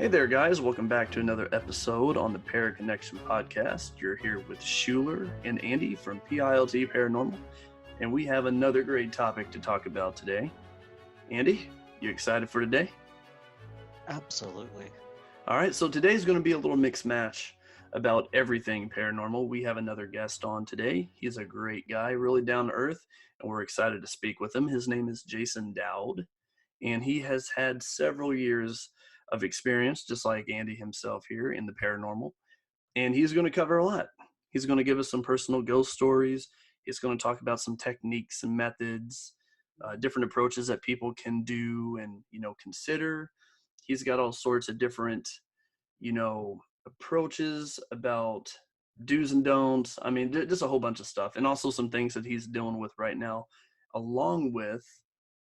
Hey there, guys. Welcome back to another episode on the Paraconnection Podcast. You're here with Schuler and Andy from PILT Paranormal, and we have another great topic to talk about today. Andy, you excited for today? Absolutely. All right, so today's going to be a little mixed match about everything paranormal. We have another guest on today. He's a great guy, really down to earth, and we're excited to speak with him. His name is Jason Dowd, and he has had several years of experience, just like Andy himself here in the paranormal. And he's going to cover a lot. He's going to give us some personal ghost stories. He's going to talk about some techniques and methods, different approaches that people can do and, consider. He's got all sorts of different, approaches about do's and don'ts. I mean, just a whole bunch of stuff. And also some things that he's dealing with right now, along with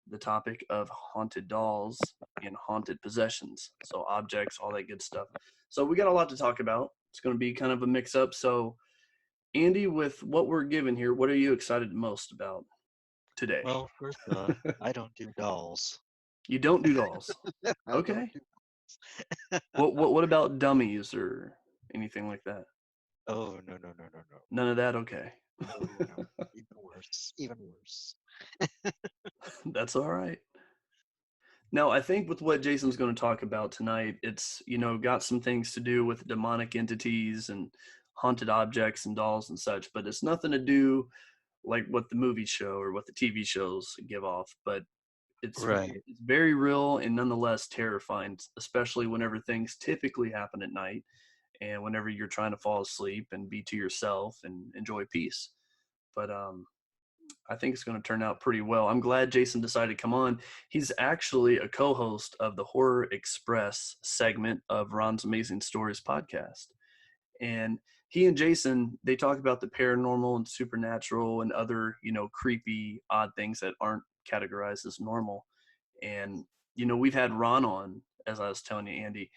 the topic of haunted dolls and haunted possessions. So objects, all that good stuff. So we got a lot to talk about. It's going to be kind of a mix up. So Andy, with what we're given here, what are you excited most about today? Well, first, I don't do dolls. You don't do dolls. Okay. What about dummies or anything like that? Oh, no. None of that? Okay. No. Even worse. That's all right. Now, I think with what Jason's going to talk about tonight, it's, got some things to do with demonic entities and haunted objects and dolls and such, but it's nothing to do like what the movie show or what the TV shows give off. But it's very real and nonetheless terrifying, especially whenever things typically happen at night and whenever you're trying to fall asleep and be to yourself and enjoy peace. But I think it's going to turn out pretty well. I'm glad Jason decided to come on. He's actually a co-host of the Horror Express segment of Ron's Amazing Stories podcast. And he and Jason, they talk about the paranormal and supernatural and other, creepy, odd things that aren't categorized as normal. And, we've had Ron on, as I was telling you, Andy,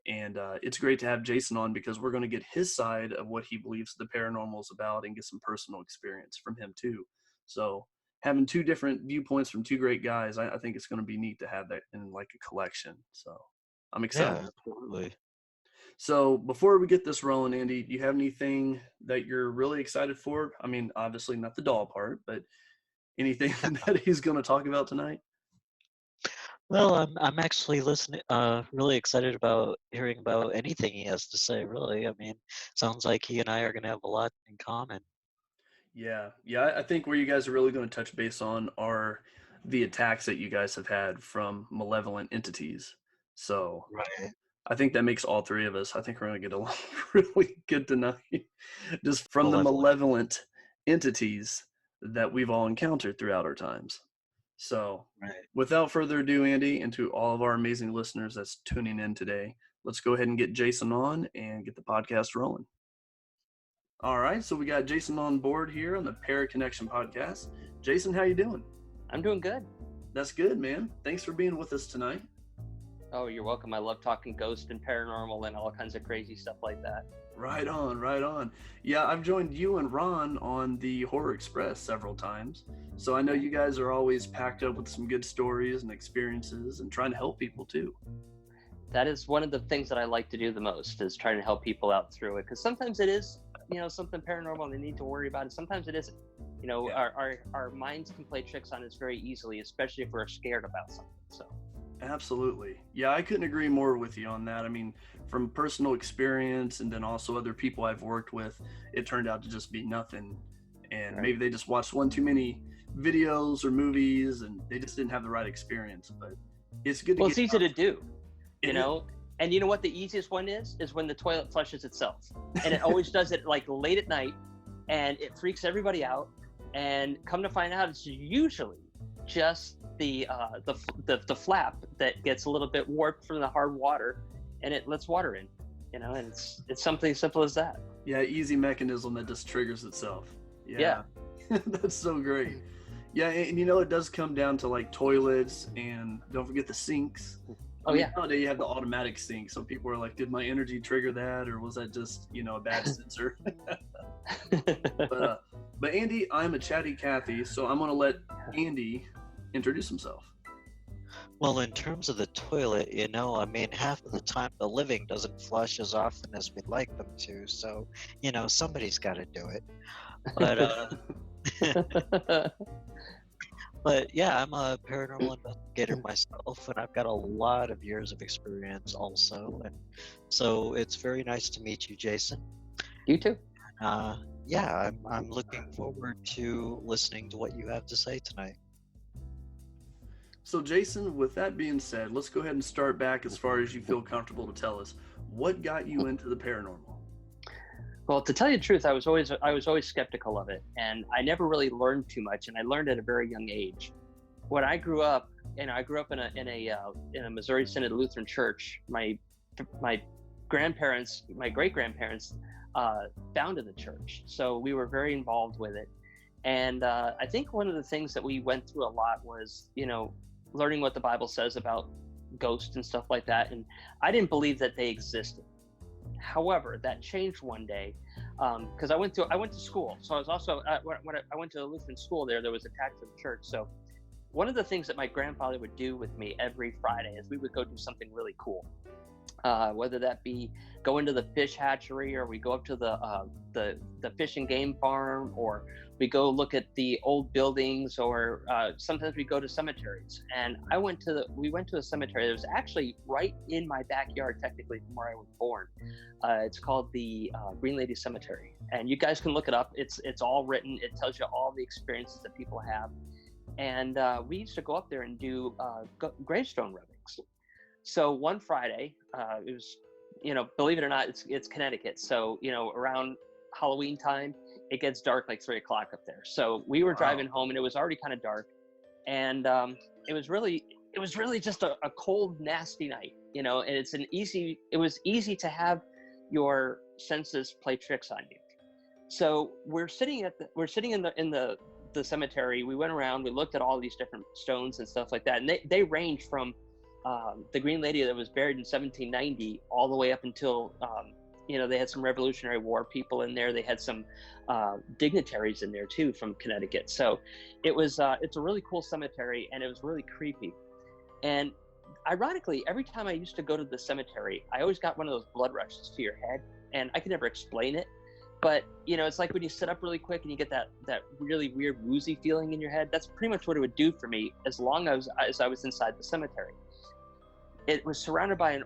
and it's great to have Jason on because we're going to get his side of what he believes the paranormal is about and get some personal experience from him too. So having two different viewpoints from two great guys, I think it's going to be neat to have that in like a collection. So I'm excited. Yeah, absolutely. So before we get this rolling, Andy, do you have anything that you're really excited for? I mean, obviously not the doll part, but anything that he's going to talk about tonight? Well, I'm actually really excited about hearing about anything he has to say, really. I mean, sounds like he and I are going to have a lot in common. Yeah. I think where you guys are really going to touch base on are the attacks that you guys have had from malevolent entities. So Right. I think that makes all three of us. I think we're going to get along really good tonight, just from the malevolent entities that we've all encountered throughout our times. So without further ado, Andy, and to all of our amazing listeners that's tuning in today, let's go ahead and get Jason on and get the podcast rolling. All right, so we got Jason on board here on the Paraconnection Podcast. Jason, how you doing? I'm doing good. That's good, man. Thanks for being with us tonight. Oh, you're welcome. I love talking ghost and paranormal and all kinds of crazy stuff like that. Right on. Yeah, I've joined you and Ron on the Horror Express several times. So I know you guys are always packed up with some good stories and experiences and trying to help people too. That is one of the things that I like to do the most, is trying to help people out through it. Because sometimes it is, something paranormal and they need to worry about it. Sometimes it isn't. Our minds can play tricks on us very easily, especially if we're scared about something. So. Absolutely. Yeah, I couldn't agree more with you on that. I mean, from personal experience and then also other people I've worked with, it turned out to just be nothing. And maybe they just watched one too many videos or movies and they just didn't have the right experience. But it's good to Well, it's easy to do, And you know what the easiest one is when the toilet flushes itself. And it always does it like late at night and it freaks everybody out. And come to find out, it's usually just the flap that gets a little bit warped from the hard water and it lets water in, and it's something simple as that. Yeah, easy mechanism that just triggers itself. Yeah. That's so great. Yeah, and it does come down to like toilets and don't forget the sinks. Nowadays you have the automatic sink, so people are like, did my energy trigger that, or was that just a bad sensor? But Andy, I'm a chatty Cathy, so I'm gonna let Andy introduce himself. Well, in terms of the toilet, I mean, half of the time the living doesn't flush as often as we'd like them to, so, somebody's got to do it. But, but yeah, I'm a paranormal investigator myself, and I've got a lot of years of experience also, and so it's very nice to meet you, Jason. You too. Yeah, I'm looking forward to listening to what you have to say tonight. So, Jason, with that being said, let's go ahead and start back as far as you feel comfortable to tell us. What got you into the paranormal? Well, to tell you the truth, I was always skeptical of it, and I never really learned too much, and I learned at a very young age. When I grew up, I grew up in a Missouri Synod Lutheran church. My great grandparents, founded the church, so we were very involved with it. And I think one of the things that we went through a lot was, learning what the Bible says about ghosts and stuff like that. And I didn't believe that they existed. However, that changed one day, because I went to school. So I was also when I went to a Lutheran school there was attached to the church. So one of the things that my grandfather would do with me every Friday is we would go do something really cool. Whether that be go into the fish hatchery, or we go up to the fish and game farm, or we go look at the old buildings, or sometimes we go to cemeteries. And we went to a cemetery that was actually right in my backyard, technically, from where I was born. It's called the Green Lady Cemetery, and you guys can look it up. It's all written. It tells you all the experiences that people have. And we used to go up there and do gravestone rubbings. So one Friday, it was, believe it or not, it's Connecticut. So, around Halloween time, it gets dark like 3 o'clock up there. So we were driving home, and it was already kind of dark. And it was really just a cold, nasty night, and it was easy to have your senses play tricks on you. So we're sitting in the cemetery. We went around, we looked at all these different stones and stuff like that. And they range from the Green Lady that was buried in 1790 all the way up until, they had some Revolutionary War people in there. They had some dignitaries in there too from Connecticut. So it's a really cool cemetery, and it was really creepy. And ironically, every time I used to go to the cemetery, I always got one of those blood rushes to your head, and I could never explain it. But, it's like when you sit up really quick and you get that really weird woozy feeling in your head. That's pretty much what it would do for me as long as I was inside the cemetery. It was surrounded by an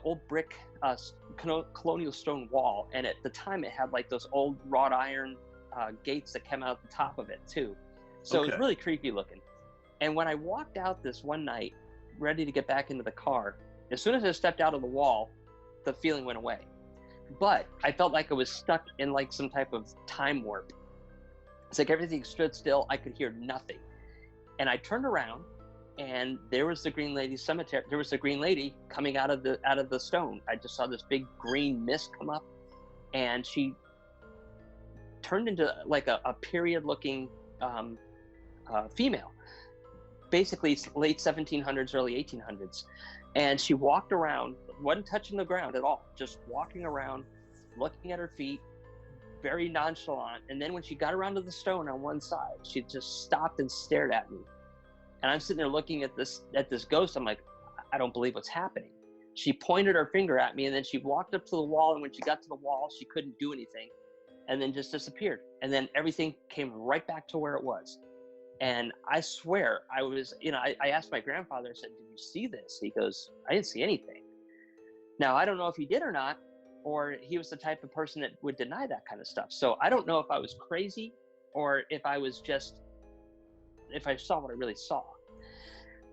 old brick colonial stone wall, and at the time it had like those old wrought iron gates that came out the top of it too. So It was really creepy looking. And when I walked out this one night, ready to get back into the car, as soon as I stepped out of the wall, the feeling went away. But I felt like I was stuck in like some type of time warp. It's like everything stood still. I could hear nothing. And I turned around, and there was the Green Lady Cemetery. There was the Green Lady coming out of the stone. I just saw this big green mist come up, and she turned into like a period-looking female, basically late 1700s, early 1800s. And she walked around, wasn't touching the ground at all, just walking around, looking at her feet, very nonchalant. And then when she got around to the stone on one side, she just stopped and stared at me. And I'm sitting there looking at this ghost. I'm like, I don't believe what's happening. She pointed her finger at me, and then she walked up to the wall. And when she got to the wall, she couldn't do anything, and then just disappeared. And then everything came right back to where it was. And I swear, I was, I asked my grandfather, I said, did you see this? He goes, I didn't see anything. Now, I don't know if he did or not, or he was the type of person that would deny that kind of stuff. So I don't know if I was crazy, or if I saw what I really saw.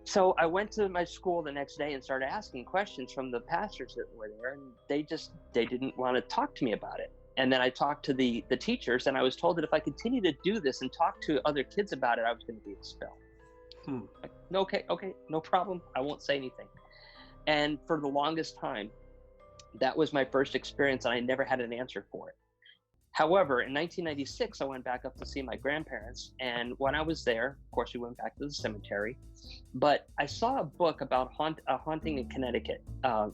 So I went to my school the next day and started asking questions from the pastors that were there, and they didn't want to talk to me about it. And then I talked to the teachers, and I was told that if I continued to do this and talk to other kids about it, I was going to be expelled. Like, okay, no problem. I won't say anything. And for the longest time, that was my first experience, and I never had an answer for it. However, in 1996, I went back up to see my grandparents. And when I was there, of course, we went back to the cemetery. But I saw a book about a haunting in Connecticut, all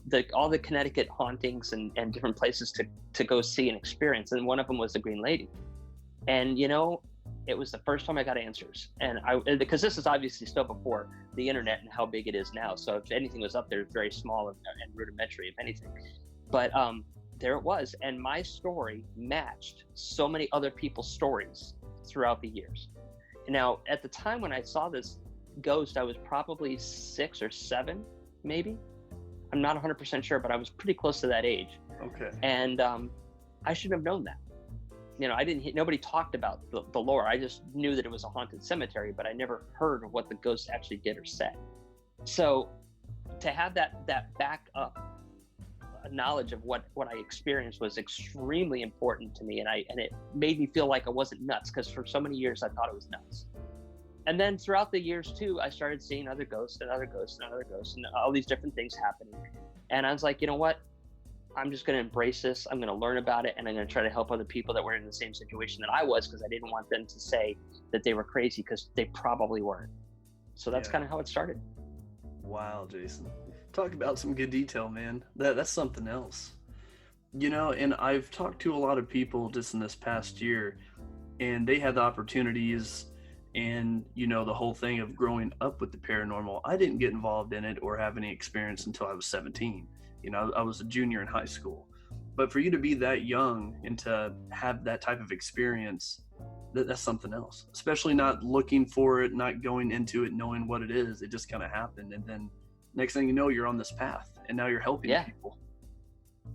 the Connecticut hauntings and different places to go see and experience. And one of them was the Green Lady. And, it was the first time I got answers. And because this is obviously still before the internet and how big it is now. So if anything was up there, it's very small and rudimentary, if anything. But there it was. And my story matched so many other people's stories throughout the years. Now, at the time when I saw this ghost, I was probably 6 or 7, maybe. I'm not 100% sure, but I was pretty close to that age. Okay. And I should have known that. You know, nobody talked about the lore. I just knew that it was a haunted cemetery, but I never heard of what the ghost actually did or said. So to have that back up knowledge of what I experienced was extremely important to me. And it made me feel like I wasn't nuts, because for so many years I thought it was nuts. And then throughout the years too, I started seeing other ghosts and other ghosts and other ghosts and all these different things happening. And I was like, you know what? I'm just going to embrace this. I'm going to learn about it, and I'm going to try to help other people that were in the same situation that I was, because I didn't want them to say that they were crazy, because they probably weren't. So that's kind of how it started. Wow, Jason. Talk about some good detail, man. That's something else. You know, and I've talked to a lot of people just in this past year, and they had the opportunities and, you know, the whole thing of growing up with the paranormal. I didn't get involved in it or have any experience until I was 17. You know, I was a junior in high school. But for you to be that young and to have that type of experience, that's something else. Especially not looking for it, not going into it, knowing what it is. It just kind of happened. And then next thing you know, you're on this path, and now you're helping people.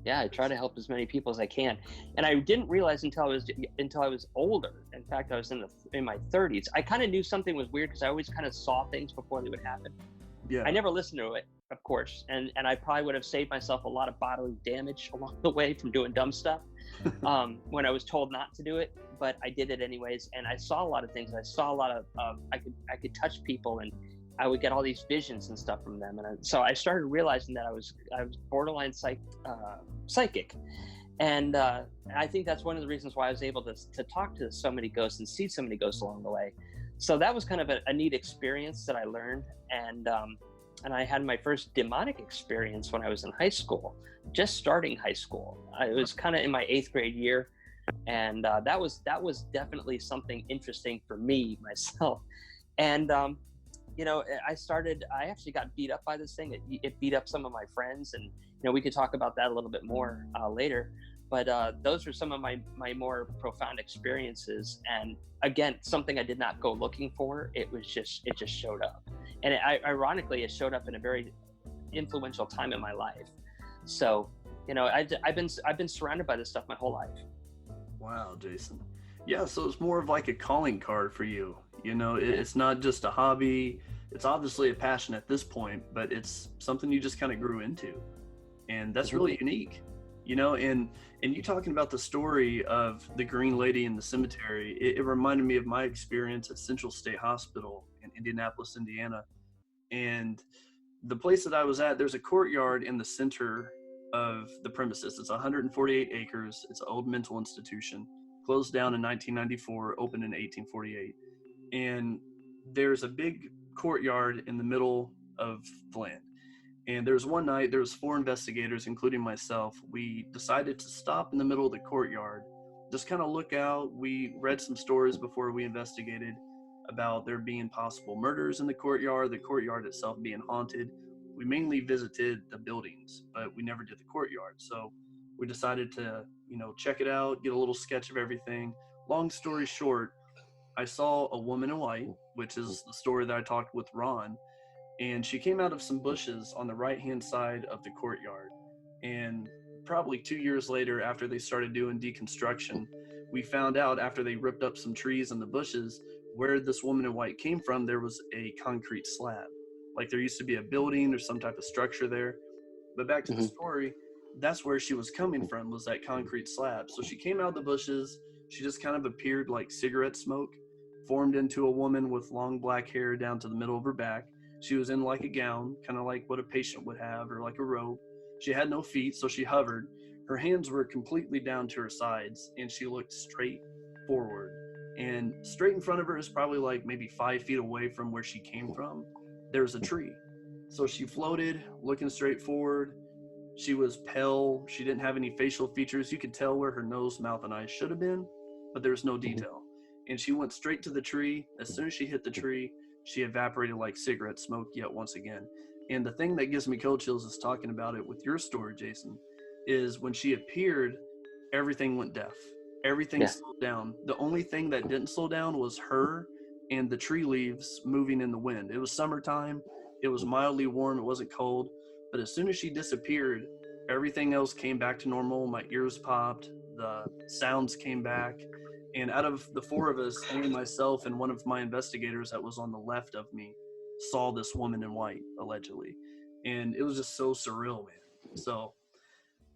Yeah, I try to help as many people as I can. And I didn't realize until I was older. In fact, I was in my 30s. I kind of knew something was weird, because I always kind of saw things before they would happen. Yeah. I never listened to it, of course, and I probably would have saved myself a lot of bodily damage along the way from doing dumb stuff when I was told not to do it, but I did it anyways. And I saw a lot of things. I saw a lot of I could touch people, and I would get all these visions and stuff from them. And so I started realizing that I was borderline psychic, and I think that's one of the reasons why I was able to talk to so many ghosts and see so many ghosts along the way. So that was kind of a neat experience that I learned. And I had my first demonic experience when I was in high school, just starting high school. I was kind of in my 8th grade year. And that was definitely something interesting for me, myself. And, you know, I actually got beat up by this thing. It beat up some of my friends. And, you know, we could talk about that a little bit more later. But those were some of my more profound experiences. And again, something I did not go looking for. It just showed up. And ironically, it showed up in a very influential time in my life. So, you know, I've been surrounded by this stuff my whole life. Wow, Jason. Yeah, so it's more of like a calling card for you. You know, it's not just a hobby. It's obviously a passion at this point, but it's something you just kind of grew into. And that's really unique. You know, and you talking about the story of the green lady in the cemetery, it reminded me of my experience at Central State Hospital in Indianapolis, Indiana. And the place that I was at, there's a courtyard in the center of the premises. It's 148 acres. It's an old mental institution, closed down in 1994, opened in 1848. And there's a big courtyard in the middle of the land. And there was one night, there was 4 investigators, including myself. We decided to stop in the middle of the courtyard, just kind of look out. We read some stories before we investigated about there being possible murders in the courtyard itself being haunted. We mainly visited the buildings, but we never did the courtyard. So we decided to, you know, check it out, get a little sketch of everything. Long story short, I saw a woman in white, which is the story that I talked with Ron. And she came out of some bushes on the right-hand side of the courtyard. And probably 2 years later, after they started doing deconstruction, we found out after they ripped up some trees in the bushes, where this woman in white came from, there was a concrete slab. Like there used to be a building or some type of structure there. But back to the story, that's where she was coming from, was that concrete slab. So she came out of the bushes. She just kind of appeared like cigarette smoke, formed into a woman with long black hair down to the middle of her back. She was in like a gown, kind of like what a patient would have, or like a robe. She had no feet, so she hovered. Her hands were completely down to her sides, and she looked straight forward. And straight in front of her is probably like maybe 5 feet away from where she came from. There was a tree. So she floated, looking straight forward. She was pale. She didn't have any facial features. You could tell where her nose, mouth, and eyes should have been, but there was no detail. and she went straight to the tree. As soon as she hit the tree, she evaporated like cigarette smoke yet once again. And the thing that gives me cold chills is talking about it with your story, Jason, is when she appeared, everything went deaf. Everything Yeah. slowed down. The only thing that didn't slow down was her and the tree leaves moving in the wind. It was summertime. It was mildly warm. It wasn't cold. But as soon as she disappeared, everything else came back to normal. My ears popped. The sounds came back. And out of the four of us, only myself and one of my investigators that was on the left of me saw this woman in white, allegedly. And it was just so surreal, man. So,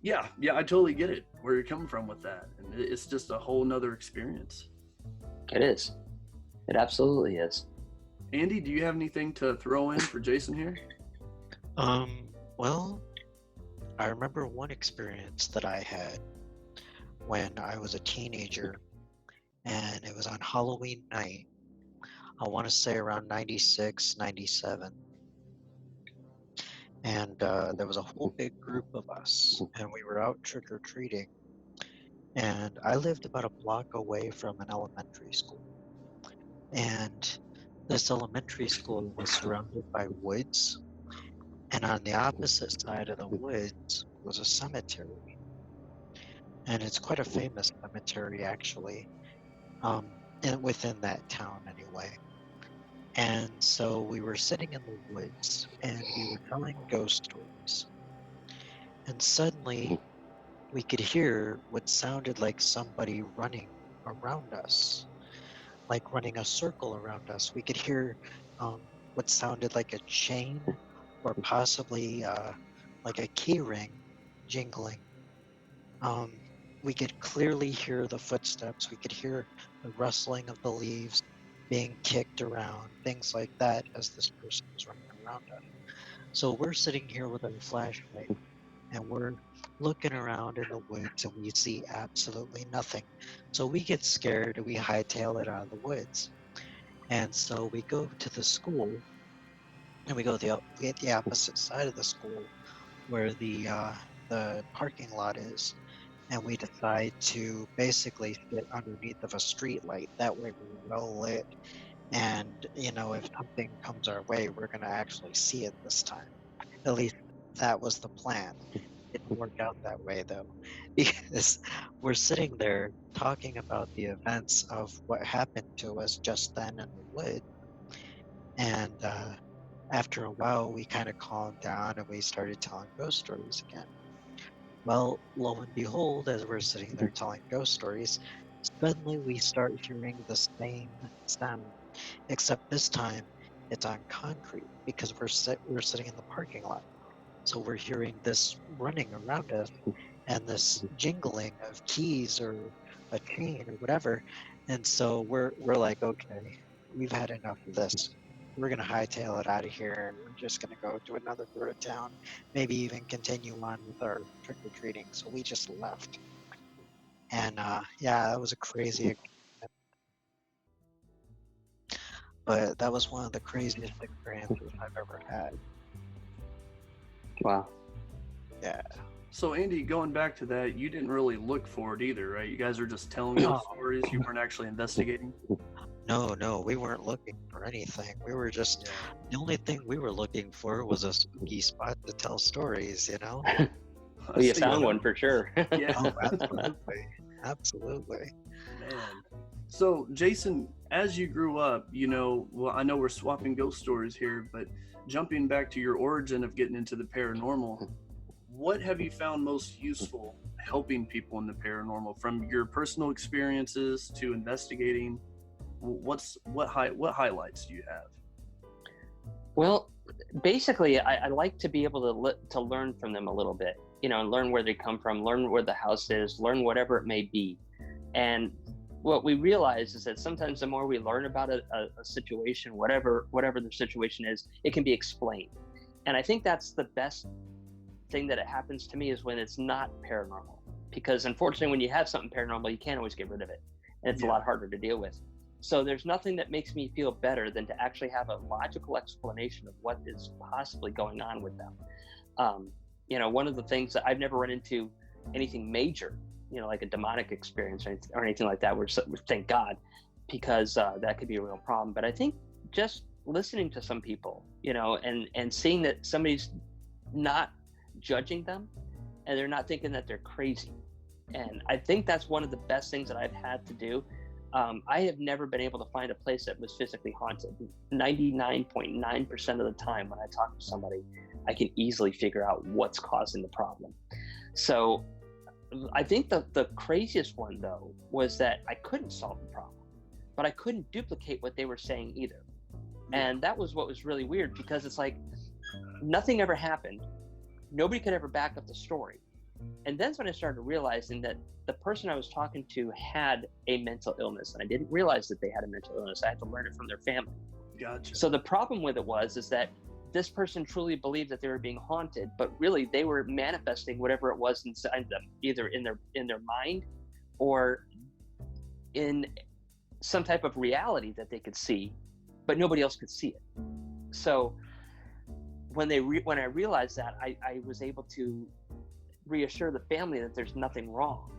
yeah, I totally get it, where you're coming from with that. And it's just a whole nother experience. It is. It absolutely is. Andy, do you have anything to throw in for Jason here? Well, I remember one experience that I had when I was a teenager, and it was on Halloween night. I want to say around 96, 97. And there was a whole big group of us, and we were out trick-or-treating. And I lived about a block away from an elementary school. And this elementary school was surrounded by woods. And on the opposite side of the woods was a cemetery. And it's quite a famous cemetery, actually, and within that town anyway. And so we were sitting in the woods, and we were telling ghost stories. And suddenly, we could hear what sounded like somebody running around us, like running a circle around us. We could hear what sounded like a chain, or possibly like a key ring jingling. We could clearly hear the footsteps. We could hear the rustling of the leaves being kicked around, things like that, as this person was running around us. So we're sitting here with our flashlight, and we're looking around in the woods, and we see absolutely nothing. So we get scared, and we hightail it out of the woods. And so we go to the school, and we at the opposite side of the school, where the parking lot is. And we decide to basically sit underneath of a street light. That way we're well lit. And, if something comes our way, we're going to actually see it this time. At least that was the plan. It didn't work out that way, though, because we're sitting there talking about the events of what happened to us just then in the wood. And after a while, we kind of calmed down, and we started telling ghost stories again. Well, lo and behold, as we're sitting there telling ghost stories, suddenly we start hearing the same sound, except this time it's on concrete, because we're sitting in the parking lot. So we're hearing this running around us and this jingling of keys or a chain or whatever. And so we're like, okay, we've had enough of this. We're going to hightail it out of here, and we're just going to go to another part of town, maybe even continue on with our trick-or-treating. So we just left. And that was a crazy experience. But that was one of the craziest experiences I've ever had. Wow. Yeah. So Andy, going back to that, you didn't really look for it either, right? You guys are just telling those stories. You weren't actually investigating. No, we weren't looking for anything. We were just, the only thing we were looking for was a spooky spot to tell stories, Well, you found one for sure. Yeah. Oh, absolutely. Absolutely. Man. So, Jason, as you grew up, well, I know we're swapping ghost stories here, but jumping back to your origin of getting into the paranormal, what have you found most useful helping people in the paranormal, from your personal experiences to investigating? What highlights do you have? Well, basically, I like to be able to learn from them a little bit, and learn where they come from, learn where the house is, learn whatever it may be. And what we realize is that sometimes the more we learn about a situation, whatever the situation is, it can be explained. And I think that's the best thing that it happens to me, is when it's not paranormal. Because unfortunately, when you have something paranormal, you can't always get rid of it. And it's a lot harder to deal with. So there's nothing that makes me feel better than to actually have a logical explanation of what is possibly going on with them. One of the things that I've never run into anything major, like a demonic experience or anything like that, thank God. because that could be a real problem. But I think just listening to some people, and seeing that somebody's not judging them and they're not thinking that they're crazy. And I think that's one of the best things that I've had to do. I have never been able to find a place that was physically haunted. 99.9% of the time when I talk to somebody, I can easily figure out what's causing the problem. So I think the craziest one, though, was that I couldn't solve the problem, but I couldn't duplicate what they were saying either. And that was what was really weird, because it's like nothing ever happened. Nobody could ever back up the story. And then when I started realizing that the person I was talking to had a mental illness, and I didn't realize that they had a mental illness. I had to learn it from their family. Gotcha. So the problem with it is that this person truly believed that they were being haunted, but really they were manifesting whatever it was inside them, either in their mind or in some type of reality that they could see, but nobody else could see it. So when I realized that, I was able to reassure the family that there's nothing wrong.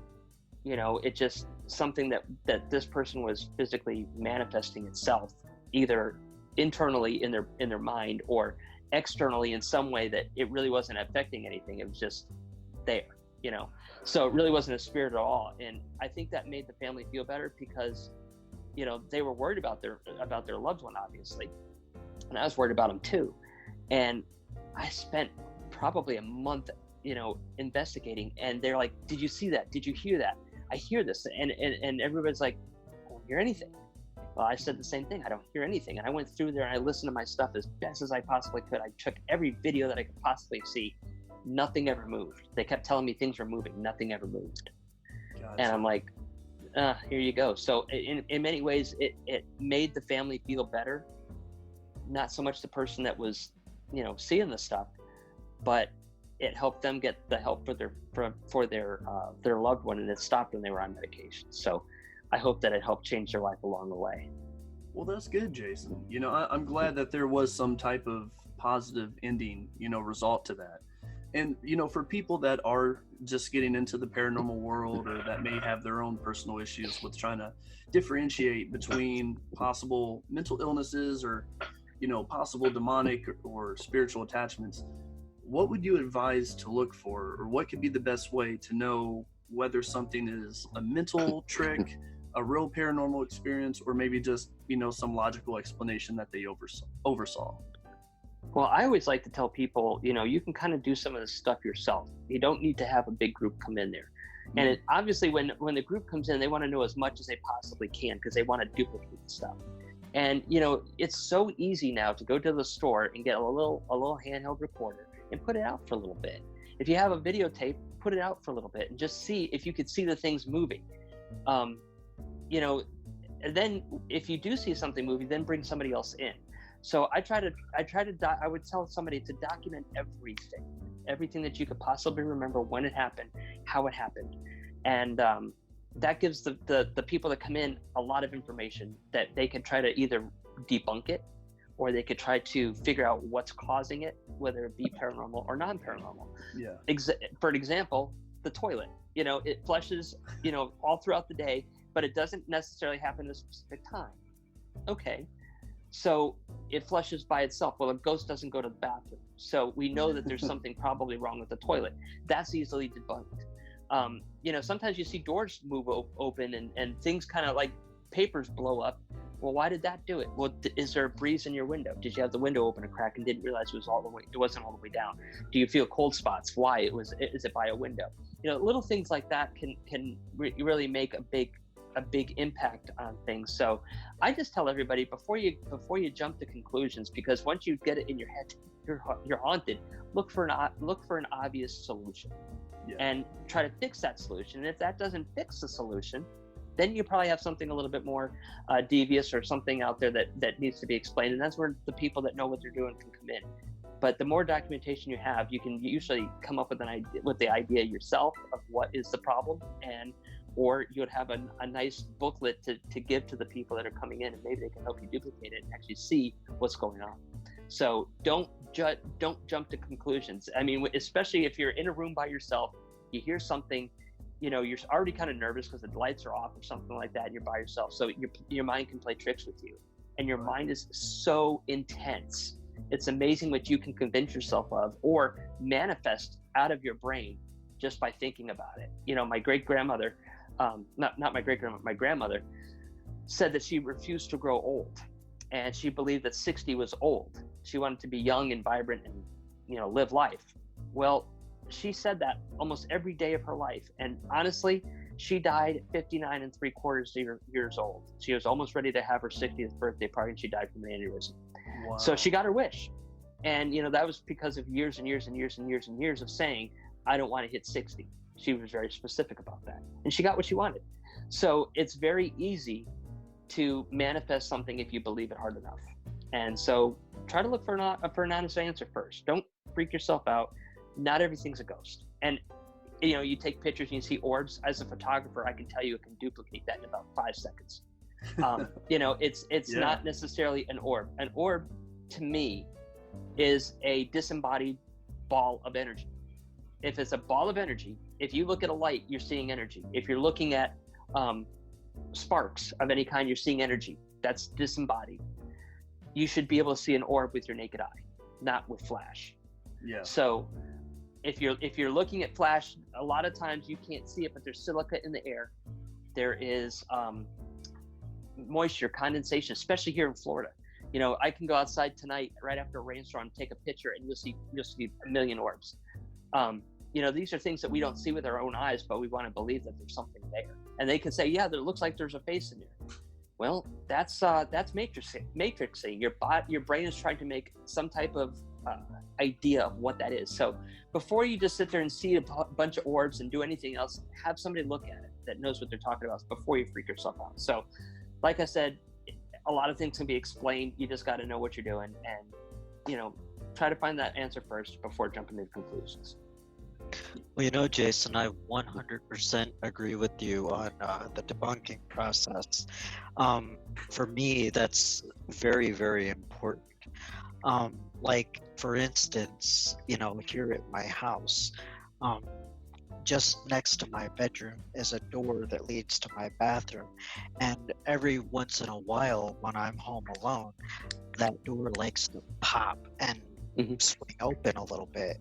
It's just something that this person was physically manifesting itself, either internally in their mind or externally in some way that it really wasn't affecting anything. It was just there, so it really wasn't a spirit at all. And I think that made the family feel better, because they were worried about their loved one, obviously, and I was worried about them too. And I spent probably a month investigating, and they're like, did you see that? Did you hear that? I hear this. And everybody's like, I don't hear anything. Well, I said the same thing. I don't hear anything. And I went through there and I listened to my stuff as best as I possibly could. I took every video that I could possibly see. Nothing ever moved. They kept telling me things were moving. Nothing ever moved. Gotcha. And I'm like, here you go. So in many ways, it made the family feel better. Not so much the person that was, seeing the stuff, but it helped them get the help for their loved one, and it stopped when they were on medication. So I hope that it helped change their life along the way. Well, that's good, Jason. I'm glad that there was some type of positive ending, result to that. And, for people that are just getting into the paranormal world, or that may have their own personal issues with trying to differentiate between possible mental illnesses or, possible demonic or spiritual attachments, what would you advise to look for, or what could be the best way to know whether something is a mental trick, a real paranormal experience, or maybe just, some logical explanation that they oversaw? Well, I always like to tell people, you can kind of do some of this stuff yourself. You don't need to have a big group come in there. Mm-hmm. And obviously when the group comes in, they want to know as much as they possibly can, because they want to duplicate the stuff. And, it's so easy now to go to the store and get a little handheld recorder and put it out for a little bit. If you have a videotape, put it out for a little bit and just see if you could see the things moving. And then if you do see something moving, then bring somebody else in. So I would tell somebody to document everything that you could possibly remember, when it happened, how it happened. And that gives the people that come in a lot of information that they can try to either debunk it, or they could try to figure out what's causing it, whether it be paranormal or non-paranormal. Yeah. For example, the toilet, it flushes, all throughout the day, but it doesn't necessarily happen at a specific time. Okay. So it flushes by itself. Well, a ghost doesn't go to the bathroom. So we know that there's something probably wrong with the toilet. That's easily debunked. Sometimes you see doors move open and things kind of like papers blow up. Well, why did that do it? Well, is there a breeze in your window? Did you have the window open a crack and didn't realize it wasn't all the way down? Do you feel cold spots? Why? Is it by a window? Little things like that can really make a big impact on things. So I just tell everybody before you jump to conclusions, because once you get it in your head, you're haunted, look for an obvious solution. Yeah. And try to fix that solution. And if that doesn't fix the solution, then you probably have something a little bit more devious, or something out there that needs to be explained. And that's where the people that know what they're doing can come in. But the more documentation you have, you can usually come up with the idea yourself of what is the problem, or you'd have a nice booklet to give to the people that are coming in, and maybe they can help you duplicate it and actually see what's going on. So don't jump to conclusions. I mean, especially if you're in a room by yourself, you hear something, you're already kind of nervous because the lights are off or something like that, and you're by yourself. So your mind can play tricks with you, and your mind is so intense. It's amazing what you can convince yourself of or manifest out of your brain just by thinking about it. My great-grandmother, not my great-grandmother, my grandmother said that she refused to grow old, and she believed that 60 was old. She wanted to be young and vibrant and, live life. Well, she said that almost every day of her life. And honestly, she died 59 3/4 years old. She was almost ready to have her 60th birthday party, and she died from an aneurysm. Wow. So she got her wish. And, that was because of years and years and years and years and years of saying, I don't want to hit 60. She was very specific about that. And she got what she wanted. So it's very easy to manifest something if you believe it hard enough. And so try to look for an honest answer first. Don't freak yourself out. Not everything's a ghost. And you take pictures and you see orbs. As a photographer, I can tell you it can duplicate that in about 5 seconds. It's not necessarily an orb. An orb, to me, is a disembodied ball of energy. If it's a ball of energy, if you look at a light, you're seeing energy. If you're looking at sparks of any kind, you're seeing energy. That's disembodied. You should be able to see an orb with your naked eye, not with flash. Yeah. So if you're looking at flash, a lot of times you can't see it, but there's silica in the air. There is moisture, condensation, especially here in Florida. I can go outside tonight right after a rainstorm, take a picture, and you'll see a million orbs. These are things that we don't see with our own eyes, but we want to believe that there's something there. And they can say, yeah, there looks like there's a face in there. Well, that's matrixing. Your brain is trying to make some type of idea of what that is. So before you just sit there and see a bunch of orbs and do anything else, have somebody look at it that knows what they're talking about before you freak yourself out. So like I said, a lot of things can be explained. You just got to know what you're doing and, try to find that answer first before jumping to conclusions. Well, Jason, I 100% agree with you on the debunking process. For me, that's very, very important. Like, for instance, here at my house, just next to my bedroom is a door that leads to my bathroom. And every once in a while, when I'm home alone, that door likes to pop and swing open a little bit.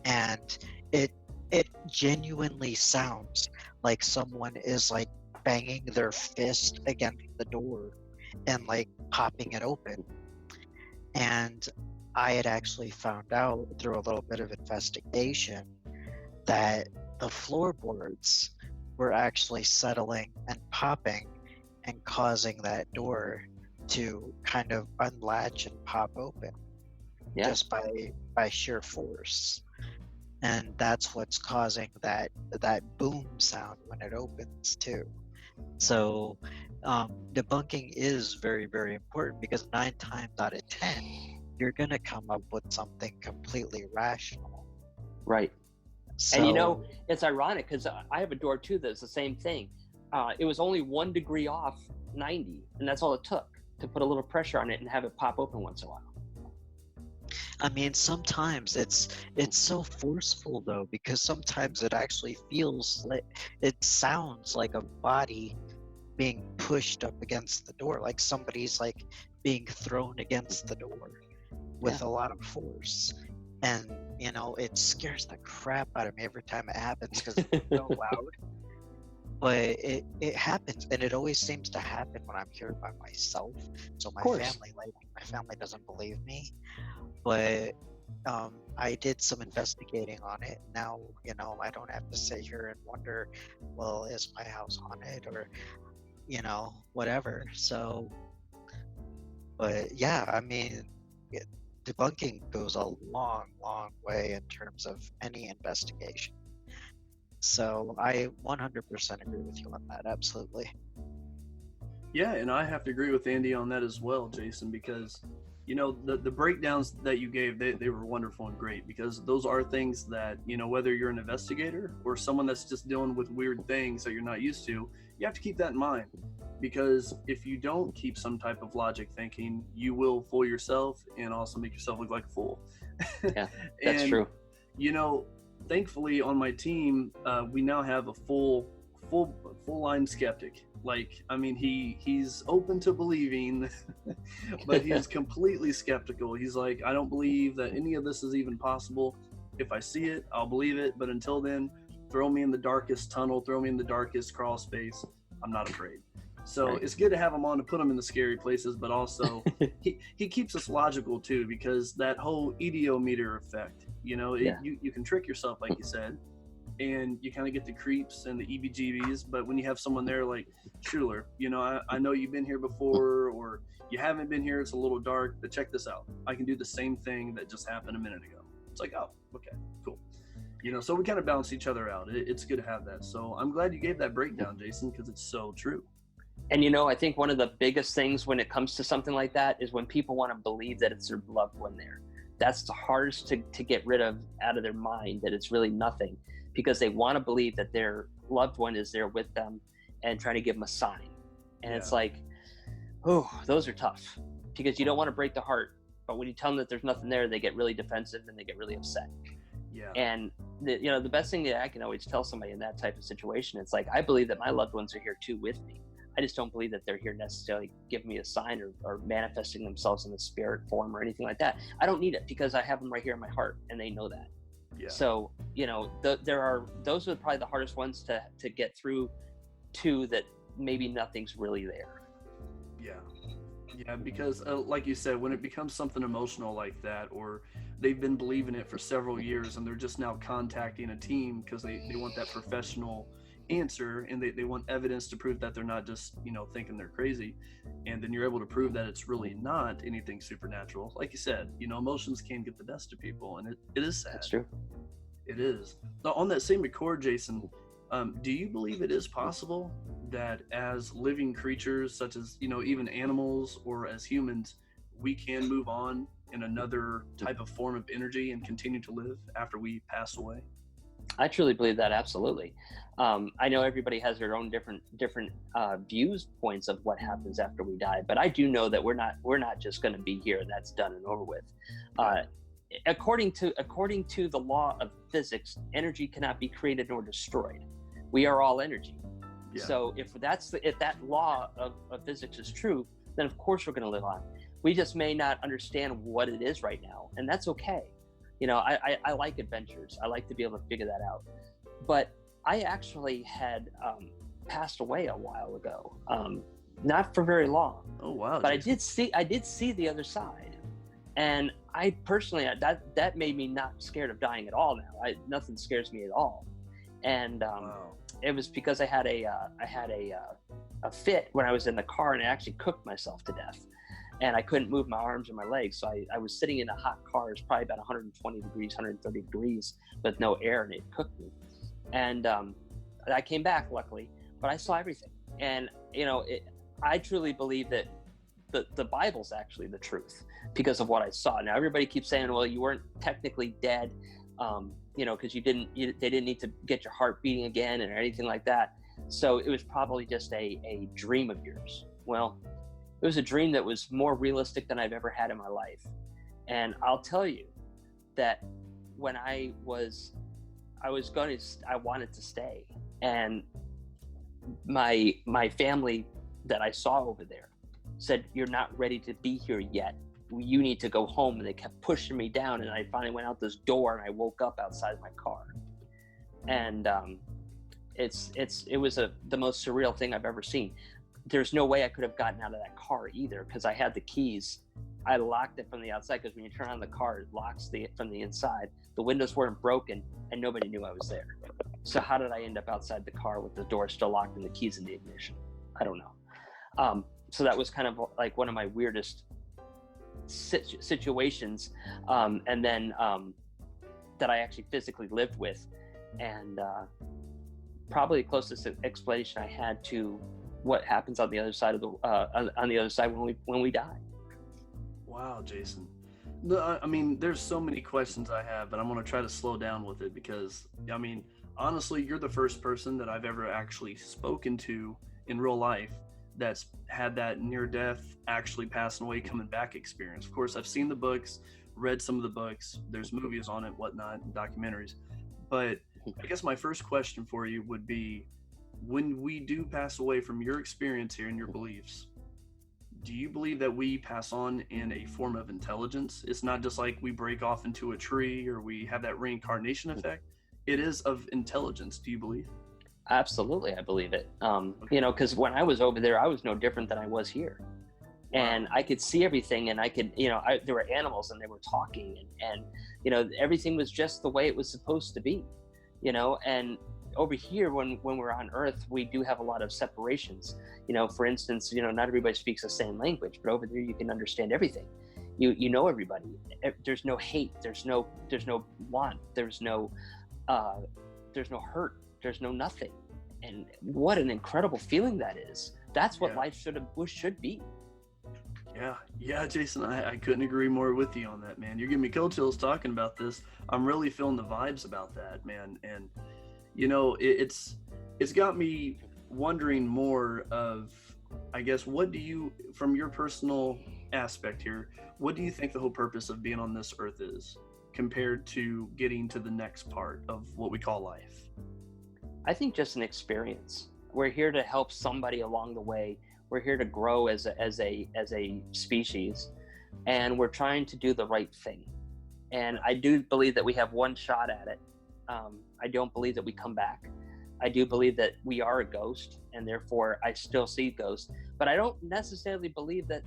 And it genuinely sounds like someone is like banging their fist against the door and like popping it open. And I had actually found out through a little bit of investigation that the floorboards were actually settling and popping and causing that door to kind of unlatch and pop open just by sheer force. And that's what's causing that boom sound when it opens too. So debunking is very, very important, because 9 times out of 10 you're gonna come up with something completely rational. Right. So, and it's ironic because I have a door too that's the same thing. It was only 1 degree off 90, and that's all it took to put a little pressure on it and have it pop open once in a while. I mean, sometimes it's so forceful though, because sometimes it actually feels like, it sounds like a body being pushed up against the door, like somebody's like being thrown against the door with a lot of force. And it scares the crap out of me every time it happens, because it's so loud. But it happens, and it always seems to happen when I'm here by myself. So my family doesn't believe me. But I did some investigating on it. Now, I don't have to sit here and wonder, well, is my house haunted, or, whatever. So, but yeah, I mean, debunking goes a long, long way in terms of any investigation. So I 100% agree with you on that. Absolutely. Yeah, and I have to agree with Andy on that as well, Jason, because the breakdowns that you gave, they were wonderful and great, because those are things that, whether you're an investigator or someone that's just dealing with weird things that you're not used to, you have to keep that in mind. Because if you don't keep some type of logic thinking, you will fool yourself and also make yourself look like a fool. Yeah, that's true. thankfully on my team, we now have a full line skeptic. Like, I mean, he's open to believing, but he's completely skeptical. He's like, I don't believe that any of this is even possible. If I see it, I'll believe it. But until then, throw me in the darkest tunnel, throw me in the darkest crawl space. I'm not afraid. So It's good to have him on to put him in the scary places, but also he keeps us logical too, because that whole idiometer effect, you can trick yourself, like you said, and you kind of get the creeps and the EBGBs. But when you have someone there like Schuler, I know you've been here before, or you haven't been here, it's a little dark, but check this out. I can do the same thing that just happened a minute ago. It's like, oh, okay, cool. So we kind of balance each other out. It's good to have that. So I'm glad you gave that breakdown, Jason, because it's so true. And I think one of the biggest things when it comes to something like that is when people want to believe that it's their loved one there. That's the hardest to get rid of out of their mind, that it's really nothing, because they want to believe that their loved one is there with them and trying to give them a sign. And It's like, oh, those are tough, because you don't want to break the heart. But when you tell them that there's nothing there, they get really defensive and they get really upset. Yeah. And the best thing that I can always tell somebody in that type of situation, it's like, I believe that my loved ones are here too with me. I just don't believe that they're here necessarily giving me a sign or manifesting themselves in a spirit form or anything like that. I don't need it, because I have them right here in my heart, and they know that. Yeah. So, those are probably the hardest ones to get through to, that maybe nothing's really there. Yeah, because like you said, when it becomes something emotional like that, or they've been believing it for several years and they're just now contacting a team because they want that professional answer, and they want evidence to prove that they're not just thinking they're crazy, and then you're able to prove that it's really not anything supernatural. Like you said, emotions can get the best of people, and it is sad. That's true. It is. Now, on that same accord, Jason, do you believe it is possible that as living creatures, such as even animals, or as humans, we can move on in another type of form of energy and continue to live after we pass away? I truly believe that, absolutely. I know everybody has their own different points of what happens after we die, but I do know that we're not just going to be here and that's done and over with. According to the law of physics, energy cannot be created nor destroyed. We are all energy. Yeah. So if that law of physics is true, then of course we're going to live on. We just may not understand what it is right now, and that's okay. I like adventures. I like to be able to figure that out. But I actually had passed away a while ago, not for very long. Oh wow! But I did see the other side, and I personally that made me not scared of dying at all. Now nothing scares me at all, and it was because I had a fit when I was in the car, and I actually cooked myself to death. And I couldn't move my arms or my legs. So I was sitting in a hot car. It was probably about 120 degrees, 130 degrees with no air, and it cooked me. And I came back, luckily, but I saw everything. And, I truly believe that the Bible's actually the truth because of what I saw. Now, everybody keeps saying, well, you weren't technically dead, because they didn't need to get your heart beating again or anything like that. So it was probably just a dream of yours. Well, it was a dream that was more realistic than I've ever had in my life. And I'll tell you that when I wanted to stay. And my family that I saw over there said, you're not ready to be here yet. You need to go home. And they kept pushing me down. And I finally went out this door, and I woke up outside my car. And it was the most surreal thing I've ever seen. There's no way I could have gotten out of that car either, because I had the keys. I locked it from the outside, because when you turn on the car, it locks from the inside. The windows weren't broken, and nobody knew I was there. So how did I end up outside the car with the door still locked and the keys in the ignition? I don't know. So that was kind of like one of my weirdest situations. And then that I actually physically lived with. And probably the closest explanation I had to what happens on the other side of on the other side when we die. Wow, Jason. I mean, there's so many questions I have, but I'm going to try to slow down with it because, I mean, honestly, you're the first person that I've ever actually spoken to in real life that's had that near-death, actually passing away, coming back experience. Of course, I've seen the books, read some of the books. There's movies on it, whatnot, and documentaries. But I guess my first question for you would be, when we do pass away, from your experience here and your beliefs, do you believe that we pass on in a form of intelligence? It's not just like we break off into a tree or we have that reincarnation effect. It is of intelligence. Do you believe? Absolutely, I believe it. Okay. You know, because when I was over there, I was no different than I was here. And I could see everything, and I could, you know, there were animals and they were talking, and you know, everything was just the way it was supposed to be, you know. And over here, when we're on Earth, we do have a lot of separations. You know, for instance, you know, not everybody speaks the same language, but over there you can understand everything. You know everybody. There's no hate. There's no want. There's no hurt. There's no nothing. And what an incredible feeling that is. That's what life should be. Yeah, Jason, I couldn't agree more with you on that, man. You're giving me cold chills talking about this. I'm really feeling the vibes about that, man. And you know, it's got me wondering more of, I guess, what do you, from your personal aspect here, what do you think the whole purpose of being on this earth is compared to getting to the next part of what we call life? I think just an experience. We're here to help somebody along the way. We're here to grow as a species, and we're trying to do the right thing. And I do believe that we have one shot at it. I don't believe that we come back. I do believe that we are a ghost, and therefore I still see ghosts. But I don't necessarily believe that.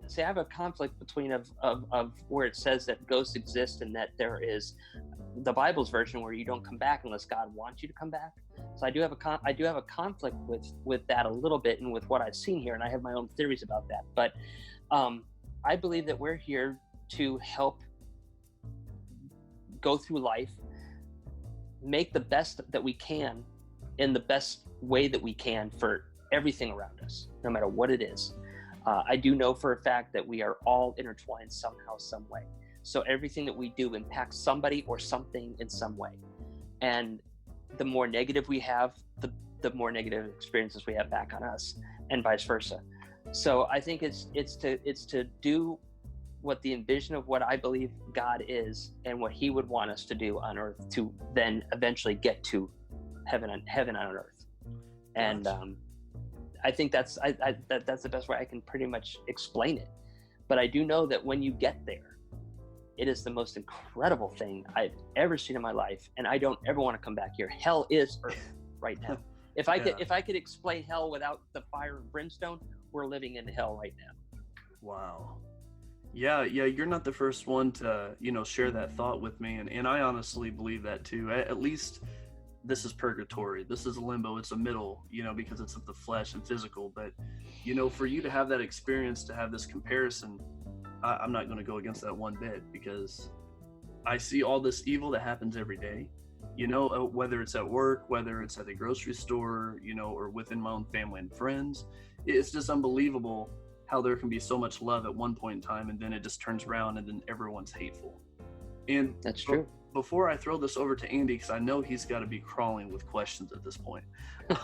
See, I have a conflict between of where it says that ghosts exist and that there is the Bible's version where you don't come back unless God wants you to come back. So I do have a conflict with that a little bit, and with what I've seen here, and I have my own theories about that. But I believe that we're here to help go through life, make the best that we can in the best way that we can for everything around us, no matter what it is. I do know for a fact that we are all intertwined somehow, some way. So everything that we do impacts somebody or something in some way. And the more negative we have, the more negative experiences we have back on us, and vice versa. So I think it's to do what the envision of what I believe God is and what He would want us to do on earth, to then eventually get to heaven on earth. And I think that's the best way I can pretty much explain it. But I do know that when you get there, it is the most incredible thing I've ever seen in my life, and I don't ever want to come back here. Hell is earth right now. If I could explain hell without the fire and brimstone, we're living in hell right now. Wow. Yeah, you're not the first one to, you know, share that thought with me, and I honestly believe that too. At least this is purgatory. This is limbo. It's a middle, you know, because it's of the flesh and physical. But, you know, for you to have that experience, to have this comparison, I'm not going to go against that one bit, because I see all this evil that happens every day, you know, whether it's at work, whether it's at the grocery store, you know, or within my own family and friends. It's just unbelievable how there can be so much love at one point in time, and then it just turns around and then everyone's hateful. And that's true. Before I throw this over to Andy, because I know he's got to be crawling with questions at this point, I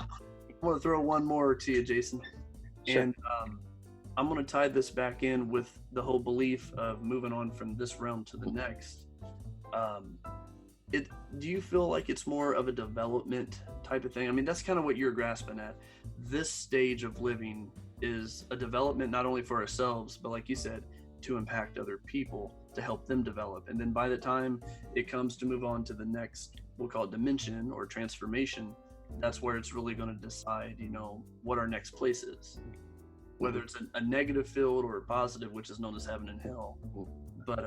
want to throw one more to you, Jason. Sure. And I'm going to tie this back in with the whole belief of moving on from this realm to the next. Do you feel like it's more of a development type of thing? I mean, that's kind of what you're grasping at. This stage of living is a development not only for ourselves, but like you said, to impact other people, to help them develop. And then by the time it comes to move on to the next, we'll call it dimension or transformation, that's where it's really going to decide, you know, what our next place is. Whether it's a negative field or a positive, which is known as heaven and hell. But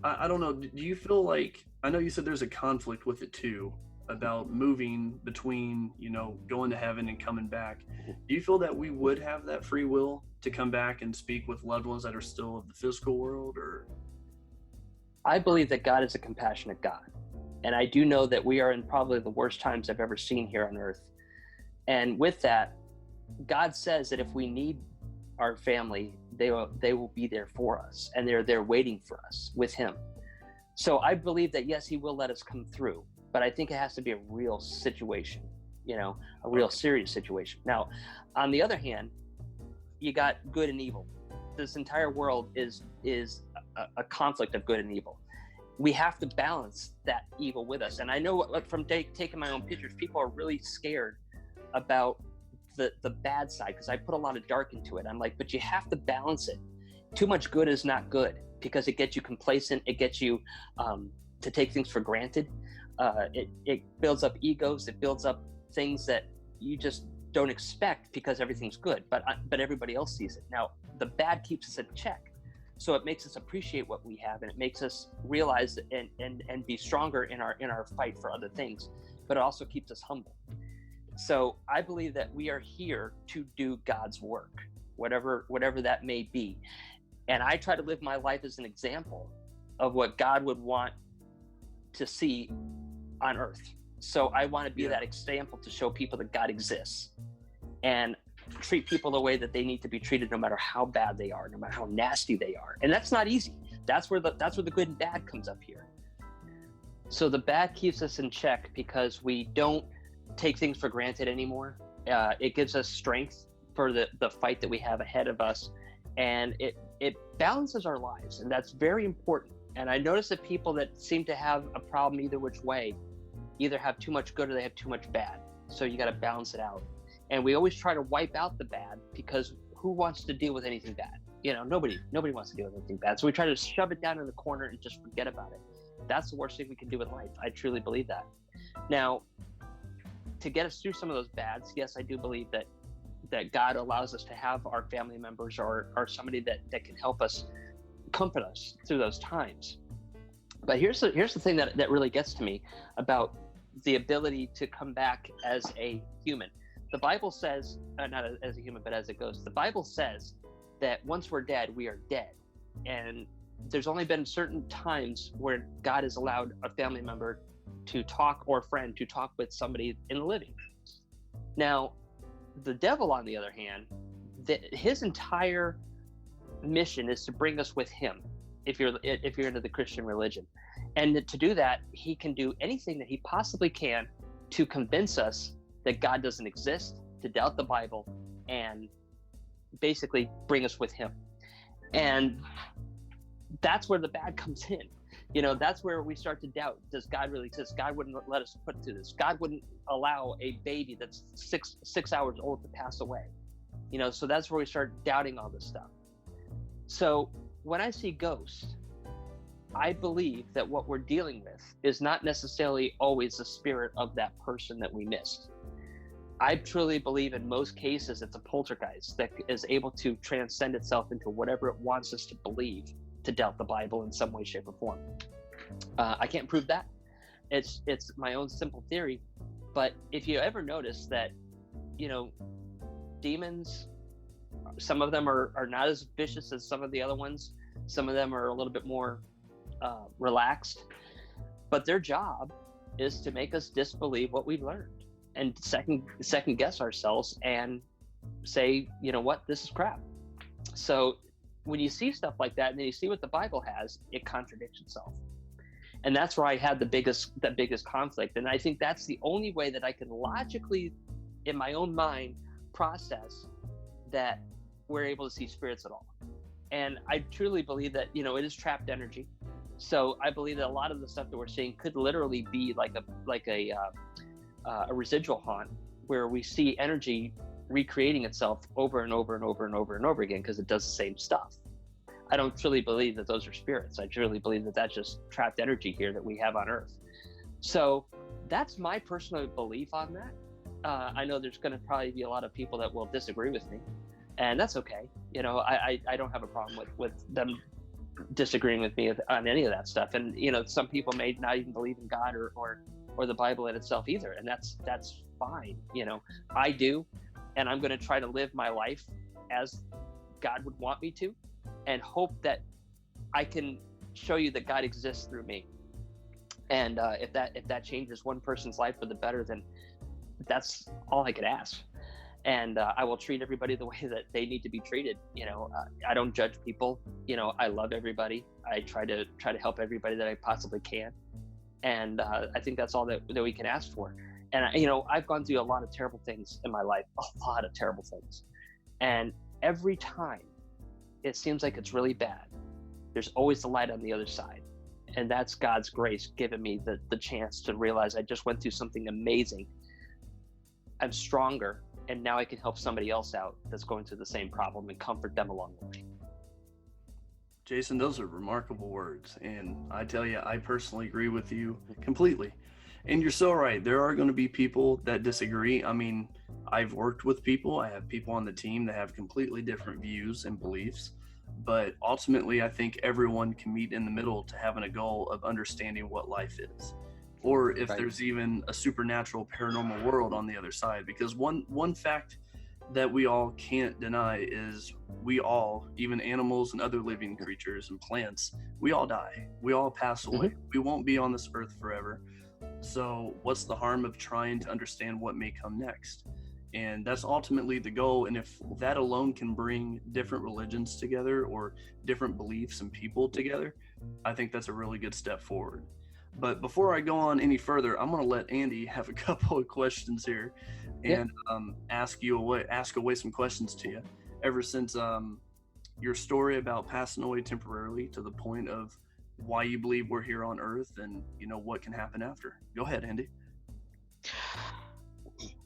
I don't know, do you feel like, I know you said there's a conflict with it too, about moving between, you know, going to heaven and coming back. Do you feel that we would have that free will to come back and speak with loved ones that are still of the physical world? Or I believe that God is a compassionate God. And I do know that we are in probably the worst times I've ever seen here on earth. And with that, God says that if we need our family, they will be there for us, and they're there waiting for us with Him. So I believe that, yes, He will let us come through, but I think it has to be a real situation, you know, a real serious situation. Now, on the other hand, you got good and evil. This entire world is a conflict of good and evil. we have to balance that evil with us. And I know from taking my own pictures, people are really scared about the bad side, because I put a lot of dark into it. I'm like, but you have to balance it. Too much good is not good, because it gets you complacent. It gets you to take things for granted. It builds up egos. It builds up things that you just don't expect because everything's good, but everybody else sees it. Now, the bad keeps us in check. So it makes us appreciate what we have, and it makes us realize and be stronger in our fight for other things, but it also keeps us humble. So I believe that we are here to do God's work, whatever that may be. And I try to live my life as an example of what God would want to see on earth. So I want to be that example to show people that God exists, and treat people the way that they need to be treated, no matter how bad they are, no matter how nasty they are. And that's not easy. That's where the good and bad comes up here. So the bad keeps us in check because we don't take things for granted anymore. It gives us strength for the fight that we have ahead of us, and it balances our lives, and that's very important. And I notice that people that seem to have a problem either which way either have too much good or they have too much bad. So you got to balance it out. And we always try to wipe out the bad, because who wants to deal with anything bad? Nobody wants to deal with anything bad. So we try to shove it down in the corner and just forget about it. That's the worst thing we can do with life. I truly believe that. Now, to get us through some of those bads, yes, I do believe that God allows us to have our family members or somebody that can help us, comfort us through those times. But here's the thing that really gets to me about the ability to come back as a human. The Bible says, not as a human, but as a ghost, the Bible says that once we're dead, we are dead. And there's only been certain times where God has allowed a family member to talk, or a friend to talk with somebody in the living. Now, the devil, on the other hand, his entire mission is to bring us with him, if you're into the Christian religion. And to do that, he can do anything that he possibly can to convince us that God doesn't exist, to doubt the Bible, and basically bring us with him. And that's where the bad comes in. That's where we start to doubt, does God really exist? God wouldn't let us put through this. God wouldn't allow a baby that's six hours old to pass away. So that's where we start doubting all this stuff. So when I see ghosts, I believe that what we're dealing with is not necessarily always the spirit of that person that we missed. I truly believe in most cases it's a poltergeist that is able to transcend itself into whatever it wants us to believe, to doubt the Bible in some way, shape, or form. I can't prove that. It's my own simple theory. But if you ever notice that, demons, some of them are not as vicious as some of the other ones. Some of them are a little bit more relaxed. But their job is to make us disbelieve what we've learned, and second guess ourselves and say, what, this is crap. So when you see stuff like that, and then you see what the Bible has, it contradicts itself. And that's where I had the biggest conflict. And I think that's the only way that I can logically, in my own mind, process that we're able to see spirits at all. And I truly believe that, it is trapped energy. So I believe that a lot of the stuff that we're seeing could literally be like a residual haunt, where we see energy recreating itself over and over and over and over and over again, because it does the same stuff. I don't truly believe that those are spirits. I truly believe that that's just trapped energy here that we have on Earth. So that's my personal belief on that. I know there's going to probably be a lot of people that will disagree with me, and that's okay. I don't have a problem with them disagreeing with me on any of that stuff. And some people may not even believe in God or the Bible in itself either, and that's fine. I do, and I'm going to try to live my life as God would want me to, and hope that I can show you that God exists through me. And if that changes one person's life for the better, then that's all I could ask. And I will treat everybody the way that they need to be treated. I don't judge people. I love everybody. I try to help everybody that I possibly can. And I think that's all that we can ask for. And I've gone through a lot of terrible things in my life, a lot of terrible things. And every time it seems like it's really bad, there's always the light on the other side. And that's God's grace giving me the chance to realize I just went through something amazing. I'm stronger, and now I can help somebody else out that's going through the same problem and comfort them along the way. Jason, those are remarkable words. And I tell you, I personally agree with you completely. And you're so right. There are going to be people that disagree. I mean, I've worked with people, I have people on the team that have completely different views and beliefs. But ultimately, I think everyone can meet in the middle to having a goal of understanding what life is. Or if Right. there's even a supernatural paranormal world on the other side. Because one fact that we all can't deny is we all, even animals and other living creatures and plants, we all die. We all pass away. We won't be on this earth forever. So what's the harm of trying to understand what may come next? And that's ultimately the goal. And if that alone can bring different religions together or different beliefs and people together, I think that's a really good step forward. But before I go on any further, I'm going to let Andy have a couple of questions here and ask away some questions to you. Ever since your story about passing away temporarily to the point of why you believe we're here on Earth and, you know, what can happen after. Go ahead, Andy.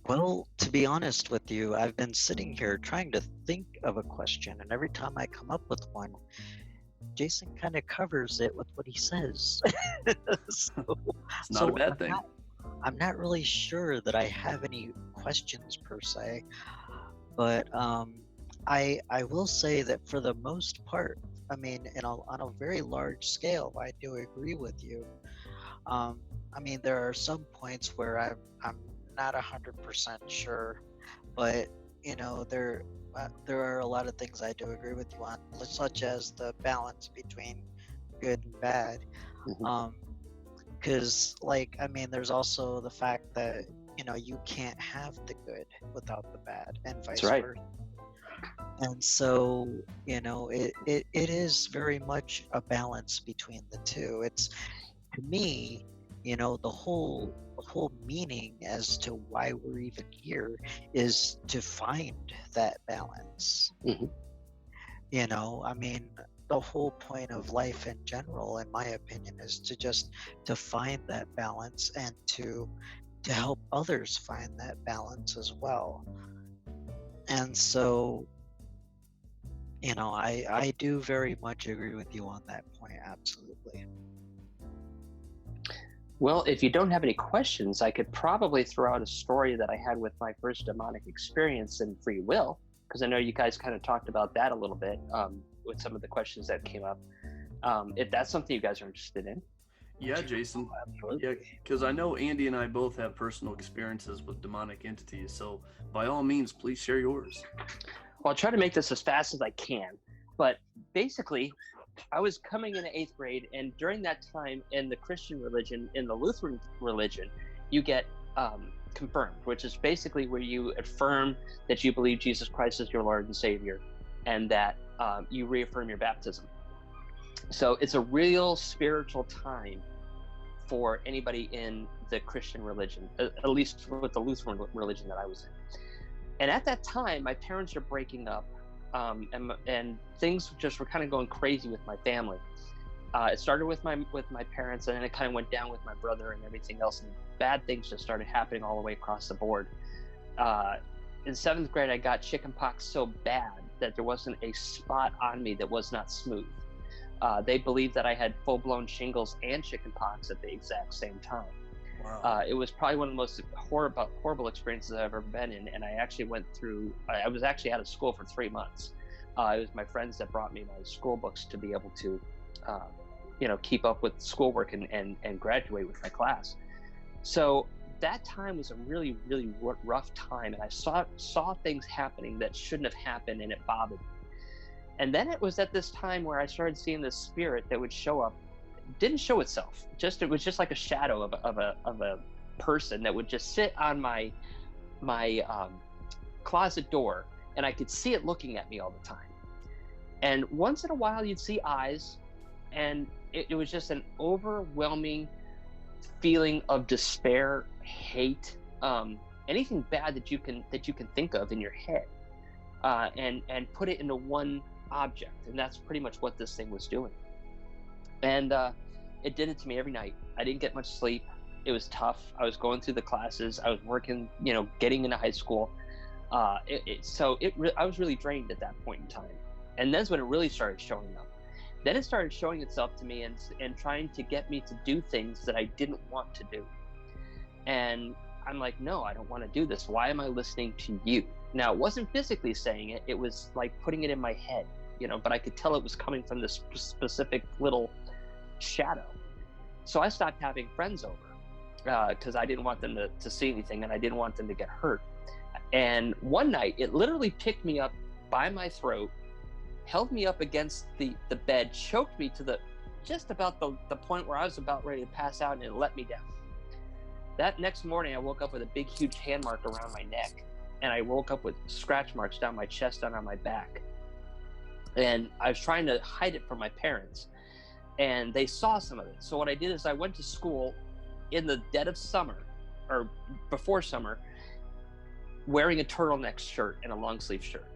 Well, to be honest with you, I've been sitting here trying to think of a question, and every time I come up with one, Jason kind of covers it with what he says. It's not a bad thing. I'm not really sure that I have any questions per se, but I will say that for the most part, I mean, on a very large scale, I do agree with you. I mean, there are some points where I'm not 100% sure, but you know, there are a lot of things I do agree with you on, such as the balance between good and bad. Because, like, I mean, there's also the fact that, you know, you can't have the good without the bad, and vice versa. And so, you know, it is very much a balance between the two. It's, to me, you know, the whole meaning as to why we're even here is to find that balance. You know, I mean, the whole point of life in general, in my opinion, is to find that balance and to help others find that balance as well. And so, you know, I do very much agree with you on that point, absolutely. Well, if you don't have any questions, I could probably throw out a story that I had with my first demonic experience in free will, because I know you guys kind of talked about that a little bit with some of the questions that came up. If that's something you guys are interested in. Yeah, Jason. Yeah, because I know Andy and I both have personal experiences with demonic entities. So by all means, please share yours. Well, I'll try to make this as fast as I can. But basically, I was coming into 8th grade, and during that time in the Christian religion, in the Lutheran religion, you get confirmed, which is basically where you affirm that you believe Jesus Christ is your Lord and Savior, and that you reaffirm your baptism. So it's a real spiritual time for anybody in the Christian religion, at least with the Lutheran religion that I was in. And at that time, my parents are breaking up, and things just were kind of going crazy with my family. It started with my parents, and then it kind of went down with my brother and everything else. And bad things just started happening all the way across the board. In 7th grade, I got chickenpox so bad that there wasn't a spot on me that was not smooth. They believed that I had full-blown shingles and chickenpox at the exact same time. Wow. It was probably one of the most horrible experiences I've ever been in, and I was actually out of school for 3 months. It was my friends that brought me my school books to be able to, keep up with schoolwork and graduate with my class. So that time was a really, really rough time, and I saw things happening that shouldn't have happened, and it bothered me. And then it was at this time where I started seeing this spirit that would show up. Didn't show itself. It was just like a shadow of a person that would just sit on my closet door, and I could see it looking at me all the time. And once in a while, you'd see eyes, and it was just an overwhelming feeling of despair, hate, anything bad that you can think of in your head, and put it into one object, and that's pretty much what this thing was doing. And it did it to me every night. I didn't get much sleep. It was tough. I was going through the classes. I was working, getting into high school. I was really drained at that point in time. And that's when it really started showing up. Then it started showing itself to me and trying to get me to do things that I didn't want to do. And I'm like, no, I don't want to do this. Why am I listening to you? Now, it wasn't physically saying it. It was like putting it in my head, but I could tell it was coming from this specific little shadow. So I stopped having friends over because I didn't want them to see anything, and I didn't want them to get hurt. And one night, it literally picked me up by my throat, held me up against the bed, choked me to just about the point where I was about ready to pass out, and it let me down. That next morning, I woke up with a big, huge hand mark around my neck, and I woke up with scratch marks down my chest and on my back. And I was trying to hide it from my parents, and they saw some of it. So what I did is I went to school in the dead of summer, or before summer, wearing a turtleneck shirt and a long sleeve shirt.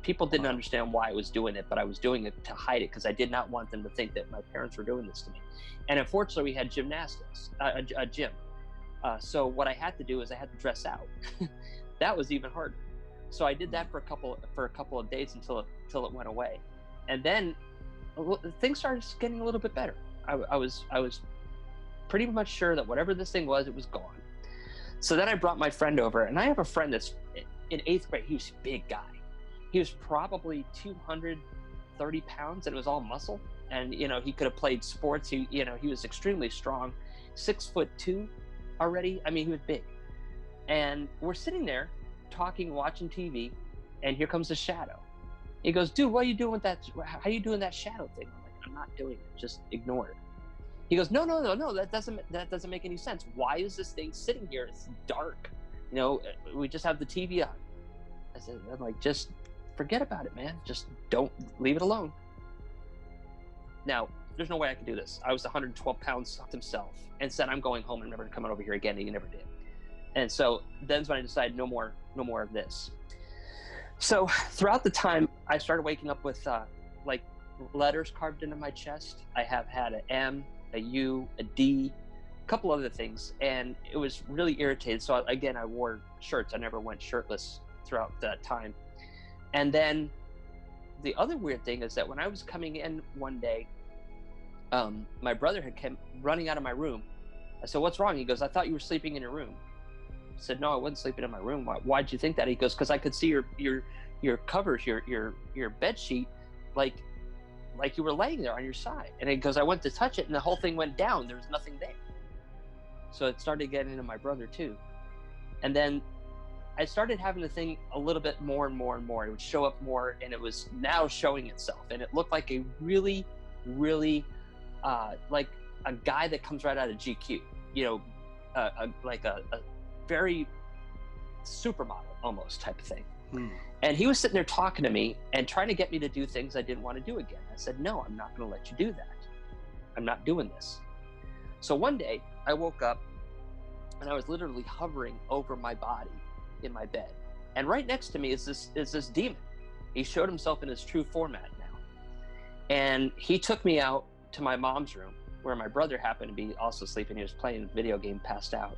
People didn't understand why I was doing it, but I was doing it to hide it because I did not want them to think that my parents were doing this to me. And unfortunately, we had gymnastics, a gym. So what I had to do is I had to dress out. That was even harder. So I did that for a couple of days until it went away, and then things started getting a little bit better. I was pretty much sure that whatever this thing was, it was gone. So then I brought my friend over, and I have a friend that's in 8th grade. He was a big guy. He was probably 230 pounds, and it was all muscle. And he could have played sports. He was extremely strong, 6'2" already. I mean, he was big. And we're sitting there talking, watching TV, and here comes the shadow. He goes, "Dude, what are you doing with that? How are you doing that shadow thing?" I'm like, "I'm not doing it. Just ignore it." He goes, No. That doesn't make any sense. Why is this thing sitting here? It's dark. We just have the TV on. I'm like, just forget about it, man. Just don't leave it alone. Now, there's no way I could do this. I was 112 pounds himself, and said, "I'm going home. I'm never coming over here again." And he never did. And so then's when I decided no more of this. So throughout the time, I started waking up with like letters carved into my chest. I have had an M, a U, a D, a couple other things, and it was really irritated. So again, I wore shirts. I never went shirtless throughout that time. And then the other weird thing is that when I was coming in one day, my brother had come running out of my room. I said, "What's wrong?" He goes, "I thought you were sleeping in your room." I said, "No, I wasn't sleeping in my room." Why'd you think that?" He goes, "Because I could see your covers, your bed sheet, like you were laying there on your side." And he goes, "I went to touch it, and the whole thing went down. There was nothing there." So it started getting into my brother too. And then I started having the thing a little bit more and more and more. It would show up more, and it was now showing itself. And it looked like a really, really, like a guy that comes right out of GQ, like a very supermodel almost type of thing. And he was sitting there talking to me and trying to get me to do things I didn't want to do again. I said, "No, I'm not going to let you do that. I'm not doing this." So one day I woke up and I was literally hovering over my body in my bed. And right next to me is this demon. He showed himself in his true format now. And he took me out to my mom's room, where my brother happened to be also sleeping. He was playing a video game, passed out.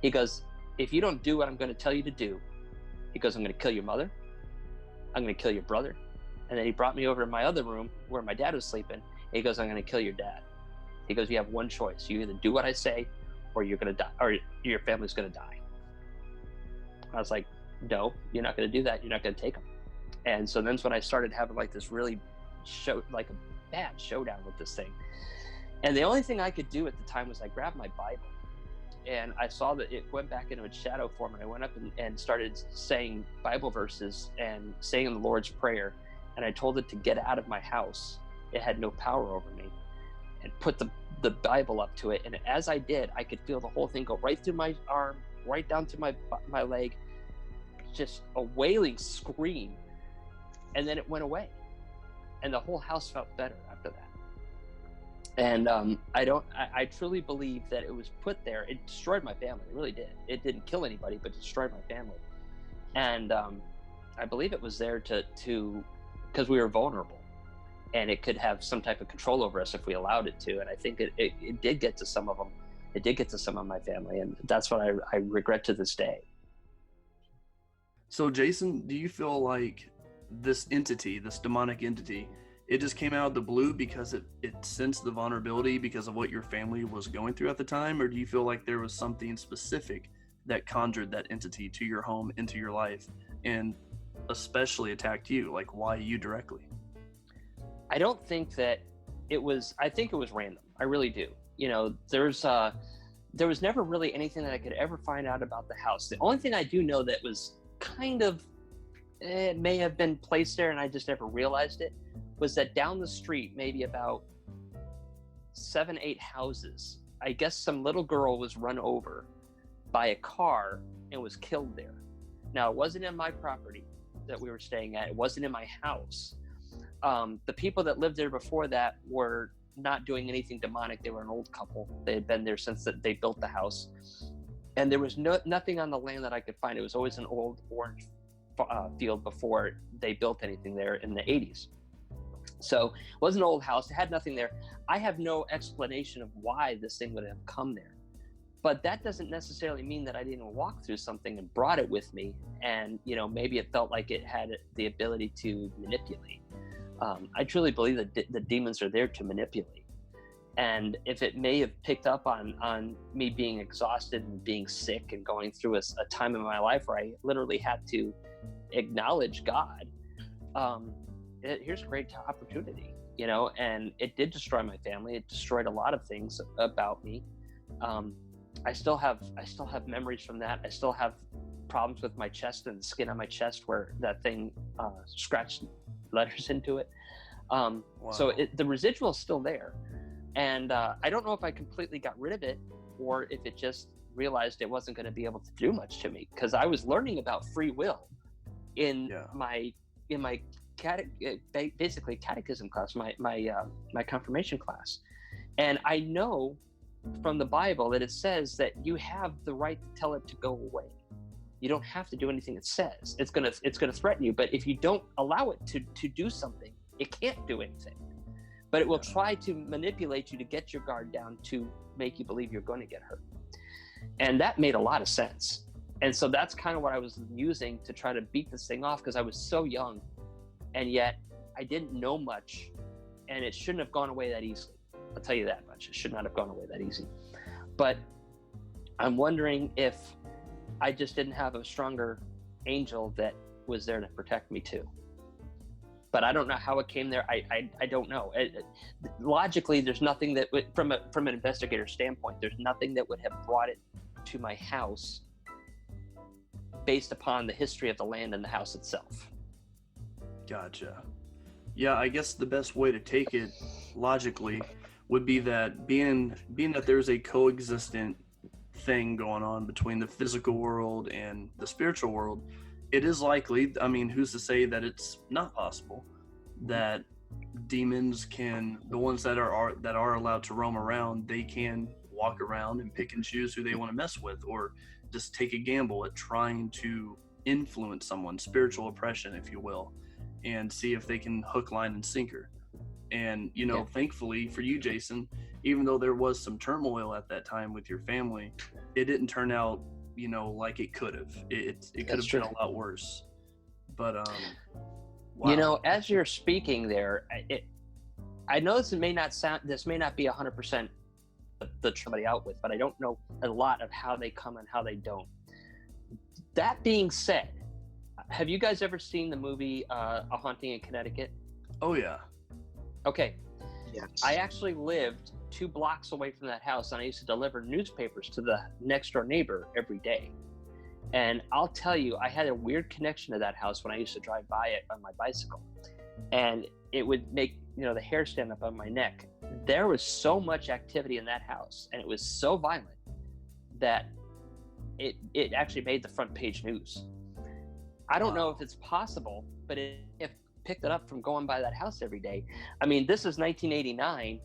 He goes, "If you don't do what I'm going to tell you to do," he goes, "I'm going to kill your mother. I'm going to kill your brother." And then he brought me over to my other room where my dad was sleeping. And he goes, "I'm going to kill your dad." He goes, "You have one choice. You either do what I say, or you're going to die, or your family's going to die." I was like, "No, you're not going to do that. You're not going to take him." And so then's when I started having like this really like a bad showdown with this thing. And the only thing I could do at the time was I grabbed my Bible, and I saw that it went back into its shadow form, and I went up and started saying Bible verses and saying the Lord's Prayer, and I told it to get out of my house. It had no power over me, and put the Bible up to it. And as I did, I could feel the whole thing go right through my arm, right down to my leg, just a wailing scream. And then it went away, and the whole house felt better after that. And I truly believe that it was put there. It destroyed my family. It really did. It didn't kill anybody, but destroyed my family. And I believe it was there to because we were vulnerable. and it could have some type of control over us if we allowed it to. And I think it did get to some of them. It did get to some of my family, and that's what I regret to this day. So Jason, do you feel like this entity, this demonic entity, it just came out of the blue because it sensed the vulnerability because of what your family was going through at the time? Or do you feel like there was something specific that conjured that entity to your home, into your life, and especially attacked you? Like, why you directly? I don't think that it was, I think it was random. I really do. You know, there was never really anything that I could ever find out about the house. The only thing I do know that was kind of, it may have been placed there and I just never realized it, was that down the street, maybe about 7-8 houses, I guess some little girl was run over by a car and was killed there. Now, it wasn't in my property that we were staying at. It wasn't in my house. The people that lived there before that were not doing anything demonic. They were an old couple. They had been there since they built the house. And there was nothing on the land that I could find. It was always an old orange field before they built anything there in the 80s. So it was an old house. It had nothing there. I have no explanation of why this thing would have come there. But that doesn't necessarily mean that I didn't walk through something and brought it with me. And, you know, maybe it felt like it had the ability to manipulate. I truly believe that the demons are there to manipulate. And if it may have picked up on me being exhausted and being sick and going through a time in my life where I literally had to acknowledge God, here's a great opportunity, you know. And it did destroy my family. It destroyed a lot of things about me. I still have memories from that. I still have problems with my chest and the skin on my chest where that thing scratched letters into it. Wow. So the residual is still there. And I don't know if I completely got rid of it or if it just realized it wasn't going to be able to do much to me, because I was learning about free will in my basically catechism class, my confirmation class. And I know from the Bible that it says that you have the right to tell it to go away. You don't have to do anything it says. It's gonna threaten you, but if you don't allow it to do something, it can't do anything. But it will try to manipulate you to get your guard down to make you believe you're going to get hurt. And that made a lot of sense. And so that's kind of what I was using to try to beat this thing off, because I was so young and yet I didn't know much, and it shouldn't have gone away that easily. I'll tell you that much. It should not have gone away that easy. But I'm wondering if I just didn't have a stronger angel that was there to protect me too. But I don't know how it came there. I don't know. Logically, there's nothing that would, from an investigator standpoint, there's nothing that would have brought it to my house based upon the history of the land and the house itself. Gotcha. Yeah, I guess the best way to take it logically would be that being that there's a coexistent thing going on between the physical world and the spiritual world, it is likely, I mean, who's to say that it's not possible that demons can, the ones that are allowed to roam around, they can walk around and pick and choose who they want to mess with, or just take a gamble at trying to influence someone, spiritual oppression, if you will, and see if they can hook, line, and sinker. And, you know, thankfully for you, Jason, even though there was some turmoil at that time with your family, it didn't turn out, you know, like it could have. It could have been a lot worse. But wow. You know, as you're speaking there, I know this may not be 100% the somebody out with, but I don't know a lot of how they come and how they don't. That being said, have you guys ever seen the movie A Haunting in Connecticut? Oh yeah. Okay. Yes. I actually lived 2 blocks away from that house, and I used to deliver newspapers to the next door neighbor every day. And I'll tell you, I had a weird connection to that house when I used to drive by it on my bicycle, and it would make, you know, the hair stand up on my neck. There was so much activity in that house, and it was so violent that it actually made the front page news. I don't know if it's possible, but if picked it up from going by that house every day. I mean, this is 1989,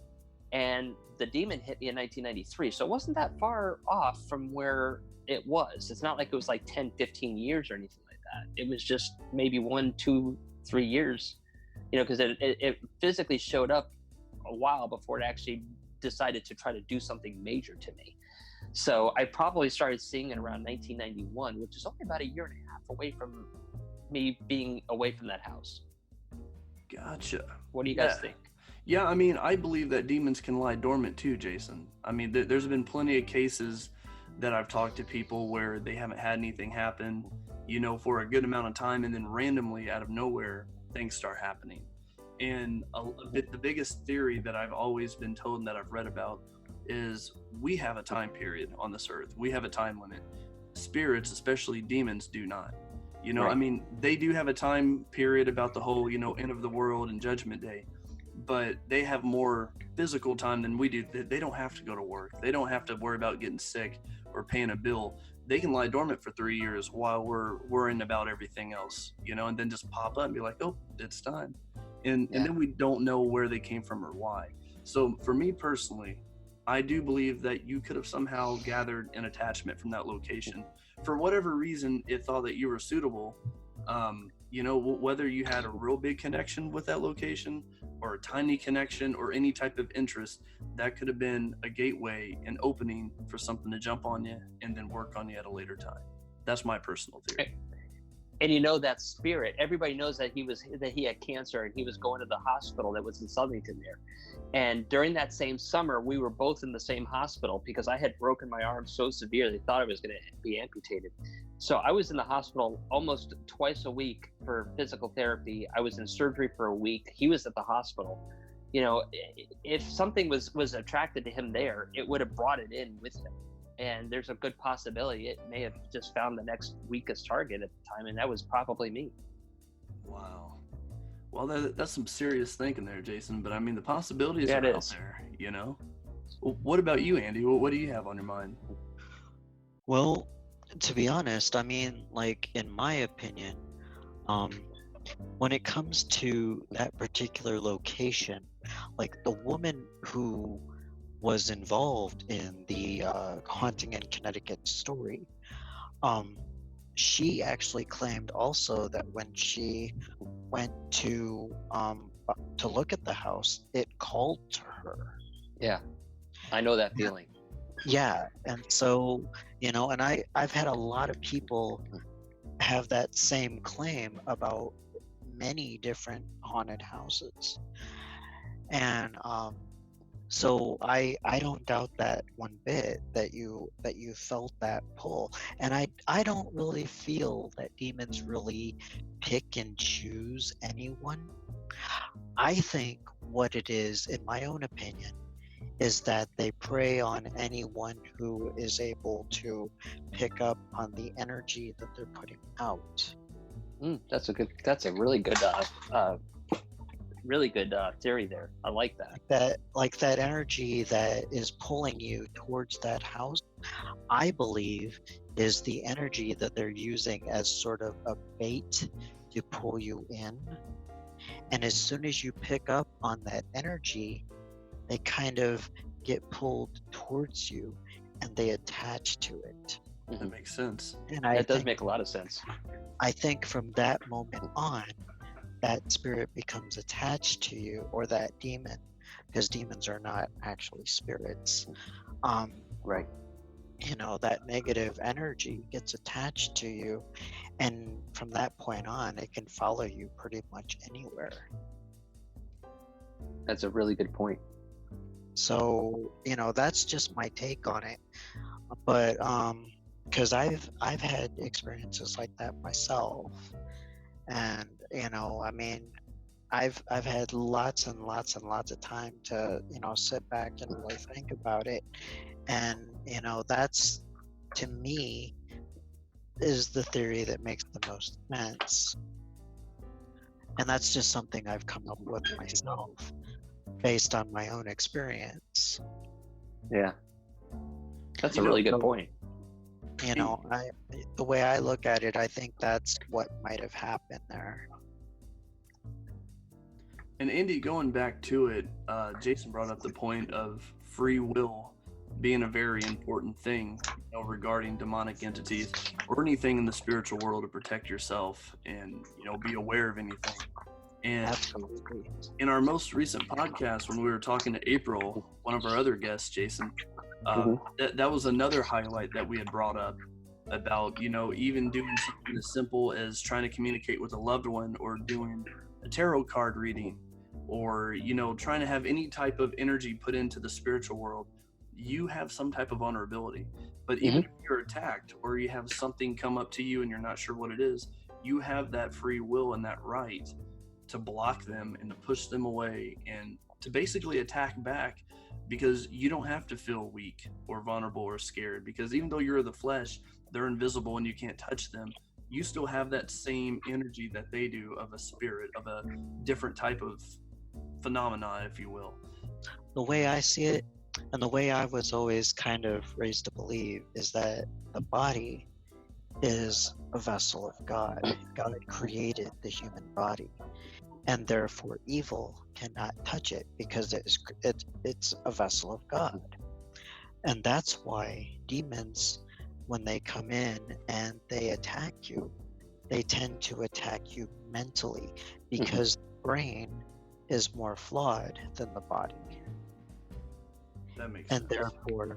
and the demon hit me in 1993, so it wasn't that far off from where it was. It's not like it was like 10, 15 years or anything like that. It was just maybe 1, 2, 3 years, because it physically showed up a while before it actually decided to try to do something major to me. So I probably started seeing it around 1991, which is only about a year and a half away from me being away from that house. Gotcha. What do you guys think? Yeah, I mean, I believe that demons can lie dormant too, Jason. I mean, there's been plenty of cases that I've talked to people where they haven't had anything happen, for a good amount of time, and then randomly out of nowhere, things start happening. And the biggest theory that I've always been told and that I've read about is we have a time period on this earth. We have a time limit. Spirits, especially demons, do not. Right. I mean, they do have a time period about the whole, end of the world and judgment day, but they have more physical time than we do. They don't have to go to work. They don't have to worry about getting sick or paying a bill. They can lie dormant for 3 years while we're worrying about everything else, and then just pop up and be like, oh, it's time. And then we don't know where they came from or why. So for me personally, I do believe that you could have somehow gathered an attachment from that location. For whatever reason, it thought that you were suitable. Whether you had a real big connection with that location or a tiny connection or any type of interest, that could have been a gateway, an opening for something to jump on you and then work on you at a later time. That's my personal theory. And that spirit, everybody knows that he had cancer and he was going to the hospital that was in Southington there. And during that same summer, we were both in the same hospital because I had broken my arm so severe they thought I was going to be amputated. So I was in the hospital almost twice a week for physical therapy. I was in surgery for a week. He was at the hospital. If something was attracted to him there, it would have brought it in with him. And there's a good possibility it may have just found the next weakest target at the time, and that was probably me. Wow. Well, that's some serious thinking there, Jason. But I mean, the possibilities are out there, Well, what about you, Andy? What do you have on your mind? Well, to be honest, I mean, like, in my opinion, when it comes to that particular location, like the woman who was involved in the haunting in Connecticut story, she actually claimed also that when she went to look at the house, it called to her. Yeah, I know that feeling. Yeah, and so, and I've had a lot of people have that same claim about many different haunted houses. And so I don't doubt that one bit that you felt that pull. And I don't really feel that demons really pick and choose anyone. I think what it is, in my own opinion, is that they prey on anyone who is able to pick up on the energy that they're putting out. That's a really good theory there. I like that. That energy that is pulling you towards that house, I believe, is the energy that they're using as sort of a bait to pull you in. And as soon as you pick up on that energy, they kind of get pulled towards you and they attach to it. That makes sense. And that does make a lot of sense. I think from that moment on, that spirit becomes attached to you, or that demon, because demons are not actually spirits. Right. That negative energy gets attached to you, and from that point on, it can follow you pretty much anywhere. That's a really good point. So, that's just my take on it. But because I've had experiences like that myself, and I mean, I've had lots and lots and lots of time to sit back and really think about it, and that's, to me, is the theory that makes the most sense. And that's just something I've come up with myself based on my own experience. Yeah, that's a really good point. The way I look at it, I think that's what might have happened there. And Andy, going back to it, Jason brought up the point of free will being a very important thing, regarding demonic entities or anything in the spiritual world, to protect yourself and be aware of anything. And Absolutely. in our most recent podcast, when we were talking to April, one of our other guests, Jason, that was another highlight that we had brought up about, even doing something as simple as trying to communicate with a loved one, or doing a tarot card reading, or, trying to have any type of energy put into the spiritual world. You have some type of vulnerability. But even if you're attacked, or you have something come up to you and you're not sure what it is, you have that free will and that right to block them and to push them away and to basically attack back, because you don't have to feel weak or vulnerable or scared, because even though you're the flesh, they're invisible and you can't touch them. You still have that same energy that they do, of a spirit, of a different type of phenomena, if you will. The way I see it, and the way I was always kind of raised to believe, is that the body is a vessel of God. God created the human body, and therefore evil cannot touch it, because it's a vessel of God. And that's why demons, when they come in and they attack you, they tend to attack you mentally, because the brain is more flawed than the body. That makes And sense. therefore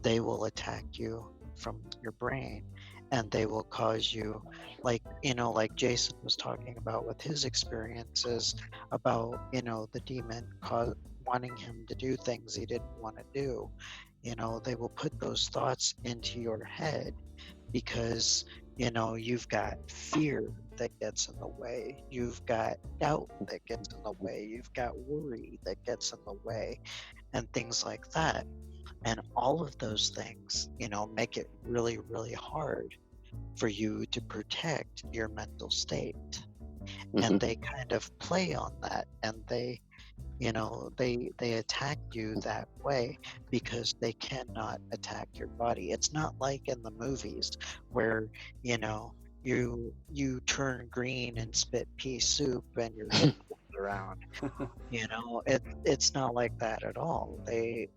they will attack you from your brain, and they will cause you, like Jason was talking about with his experiences about, the demon wanting him to do things he didn't want to do. They will put those thoughts into your head, because you've got fear that gets in the way, you've got doubt that gets in the way, you've got worry that gets in the way, and things like that. And all of those things, make it really, really hard for you to protect your mental state. And they kind of play on that, and they attack you that way, because they cannot attack your body. It's not like in the movies where, you turn green and spit pea soup and your head goes around. It's not like that at all. They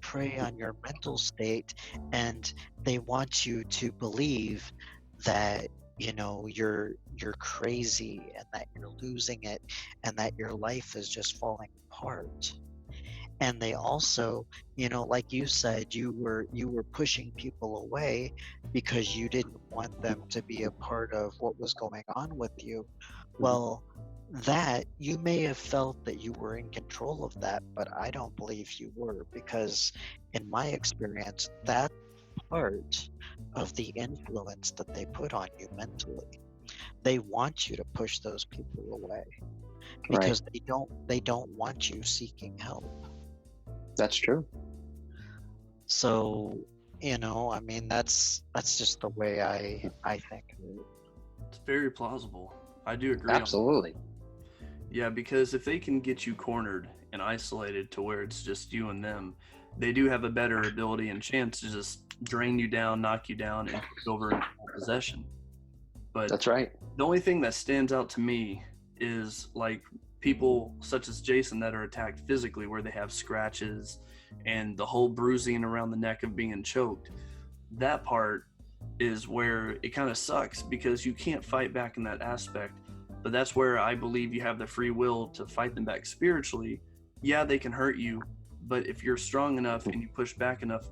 prey on your mental state, and they want you to believe that you're crazy, and that you're losing it, and that your life is just falling apart. And they also, like you said, you were pushing people away because you didn't want them to be a part of what was going on with you. Well, that you may have felt that you were in control of that, but I don't believe you were, because in my experience, that's part of the influence that they put on you mentally. They want you to push those people away, because they don't want you seeking help. That's true. So, that's just the way I think of it. It's very plausible. I do agree. Absolutely. Yeah, because if they can get you cornered and isolated to where it's just you and them, they do have a better ability and chance to just drain you down, knock you down, and take over in possession. But that's right. The only thing that stands out to me is like people such as Jason that are attacked physically, where they have scratches and the whole bruising around the neck of being choked. That part is where it kind of sucks, because you can't fight back in that aspect. But that's where I believe you have the free will to fight them back spiritually. Yeah, they can hurt you, but if you're strong enough and you push back enough,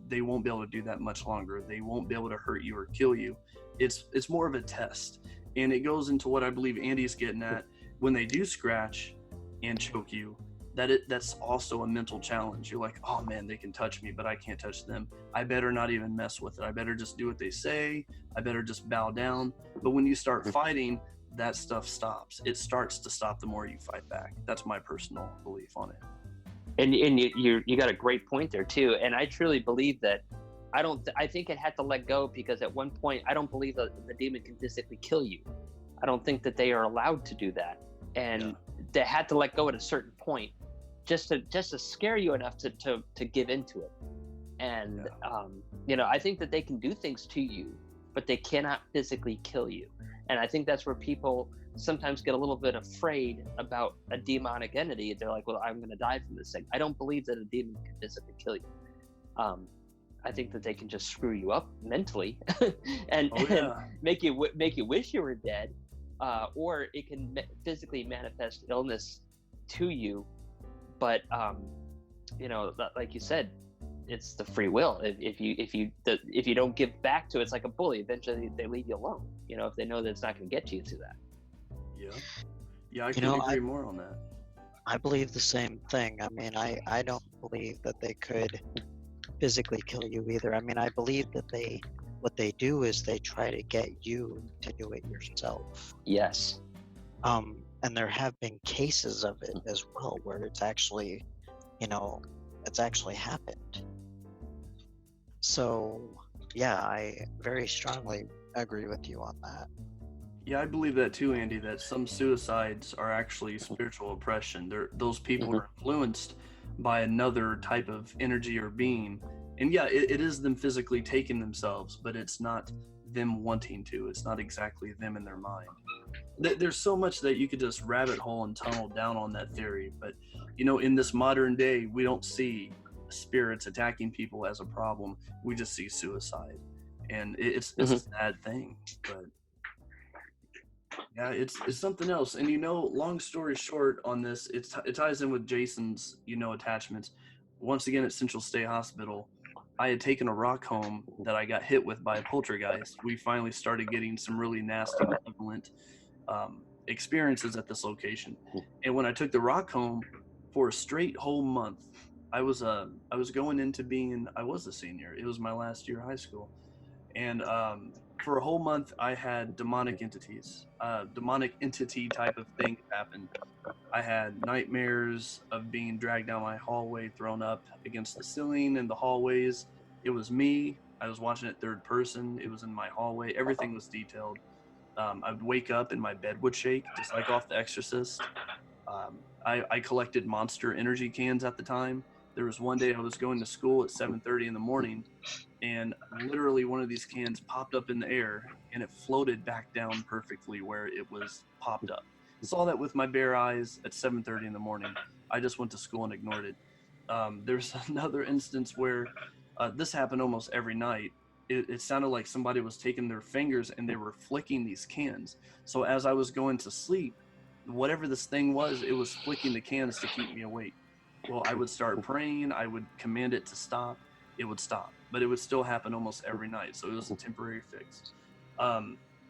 they won't be able to do that much longer. They won't be able to hurt you or kill you. It's more of a test. And it goes into what I believe Andy's getting at. When they do scratch and choke you, that's also a mental challenge. You're like, oh man, they can touch me, but I can't touch them. I better not even mess with it. I better just do what they say. I better just bow down. But when you start fighting, that stuff stops. It starts to stop the more you fight back. That's my personal belief on it. And you got a great point there too. And I truly believe that I think it had to let go, because at one point I don't believe that the demon can physically kill you. I don't think that they are allowed to do that. And they had to let go at a certain point, just to scare you enough to give into it. And I think that they can do things to you, but they cannot physically kill you. And I think that's where people sometimes get a little bit afraid about a demonic entity. They're like, well, I'm going to die from this thing. I don't believe that a demon can physically kill you. I think that they can just screw you up mentally and make you wish you were dead. or it can physically manifest illness to you. But like you said, it's the free will. If you don't give back to it, it's like a bully. Eventually, they leave you alone. If they know that it's not going to get to you through that. Yeah, I couldn't agree more on that. I believe the same thing. I mean, I don't believe that they could physically kill you either. I mean, I believe that what they do is they try to get you to do it yourself. Yes. And there have been cases of it as well where it's actually, it's actually happened. So, yeah, I very strongly agree with you on that. Yeah, I believe that too, Andy, that some suicides are actually spiritual oppression. Those people are influenced by another type of energy or being. And yeah, it is them physically taking themselves, but it's not them wanting to. It's not exactly them in their mind. There's so much that you could just rabbit hole and tunnel down on that theory. But, in this modern day, we don't see spirits attacking people as a problem. We just see suicide. And it's a sad thing, but yeah, it's something else. And long story short on this, it ties in with Jason's attachments. Once again at Central State Hospital, I had taken a rock home that I got hit with by a poltergeist. We finally started getting some really nasty, malevolent experiences at this location. And when I took the rock home for a straight whole month, I was going into I was a senior. It was my last year of high school, and for a whole month, I had demonic entity type of thing happen. I had nightmares of being dragged down my hallway, thrown up against the ceiling in the hallways. It was me. I was watching it third person. It was in my hallway. Everything was detailed. I would wake up and my bed would shake, just like off The Exorcist. I collected Monster energy cans at the time. There was one day I was going to school at 7:30 in the morning, and literally one of these cans popped up in the air and it floated back down perfectly where it was popped up. Saw that with my bare eyes at 7:30 in the morning. I just went to school and ignored it. There's another instance where this happened almost every night. It sounded like somebody was taking their fingers and they were flicking these cans. So as I was going to sleep, whatever this thing was, it was flicking the cans to keep me awake. Well, I would start praying. I would command it to stop. It would stop, but it would still happen almost every night. So it was a temporary fix.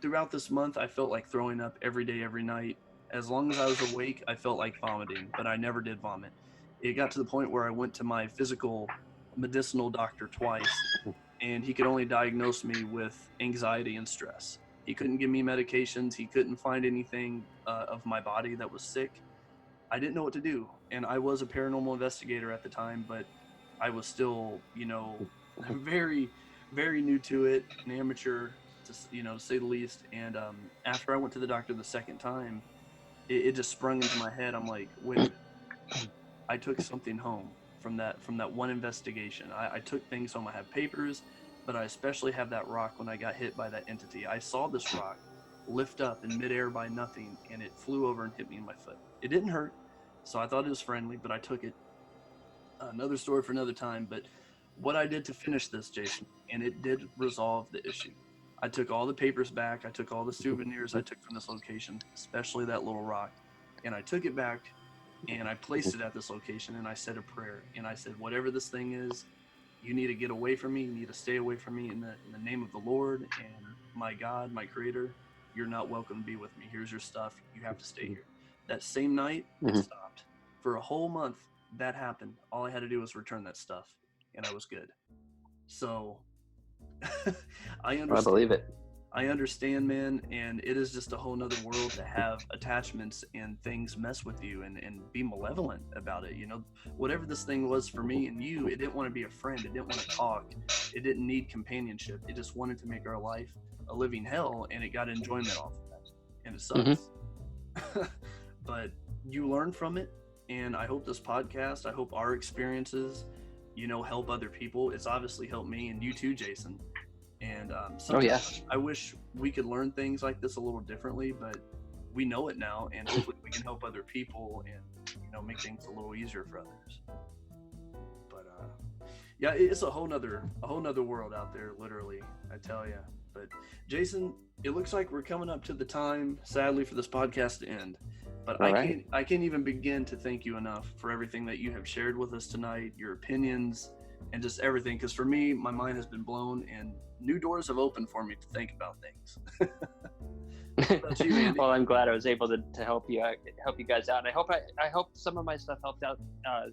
Throughout this month, I felt like throwing up every day, every night. As long as I was awake, I felt like vomiting, but I never did vomit. It got to the point where I went to my physical medicinal doctor twice, and he could only diagnose me with anxiety and stress. He couldn't give me medications. He couldn't find anything of my body that was sick. I didn't know what to do. And I was a paranormal investigator at the time, but I was still, very, very new to it, an amateur, to say the least. And after I went to the doctor the second time, it just sprung into my head. I'm like, wait a minute. I took something home from that one investigation. I took things home. I have papers, but I especially have that rock when I got hit by that entity. I saw this rock lift up in midair by nothing, and it flew over and hit me in my foot. It didn't hurt, so I thought it was friendly, but I took it. Another story for another time, but what I did to finish this, Jason, and it did resolve the issue. I took all the papers back. I took all the souvenirs I took from this location, especially that little rock, and I took it back, and I placed it at this location, and I said a prayer, and I said, whatever this thing is, you need to get away from me. You need to stay away from me in the name of the Lord and my God, my Creator. You're not welcome to be with me. Here's your stuff. You have to stay here. That same night, it stopped. For a whole month, that happened. All I had to do was return that stuff, and I was good. So I understand. I believe it. I understand, man, and it is just a whole nother world to have attachments and things mess with you and be malevolent about it. Whatever this thing was for me and you, it didn't want to be a friend. It didn't want to talk. It didn't need companionship. It just wanted to make our life a living hell, and it got enjoyment off of that. And it sucks. But you learn from it, and I hope this podcast, I hope our experiences, help other people. It's obviously helped me, and you too, Jason. And I wish we could learn things like this a little differently, but we know it now, and hopefully we can help other people and make things a little easier for others. But yeah, it's a whole nother world out there, literally. I tell you. But Jason, it looks like we're coming up to the time, sadly, for this podcast to end. But I can't even begin to thank you enough for everything that you have shared with us tonight, your opinions, and just everything. Because for me, my mind has been blown, and new doors have opened for me to think about things. What about you, Andy? Well, I'm glad I was able to help you guys out. And I hope some of my stuff helped out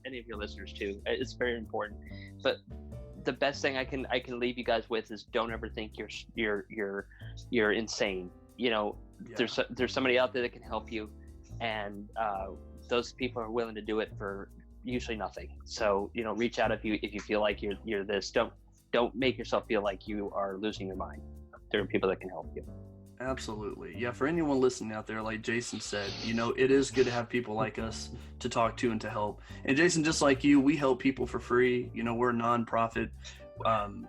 any of your listeners too. It's very important. But the best thing I can leave you guys with is don't ever think you're insane. You know, there's somebody out there that can help you, and those people are willing to do it for usually nothing. So, you know, reach out if you feel like you're this. Don't make yourself feel like you are losing your mind. There are people that can help you. Absolutely. Yeah, for anyone listening out there, like Jason said, you know, it is good to have people like us to talk to and to help. And Jason, just like you, we help people for free. You know, we're a nonprofit.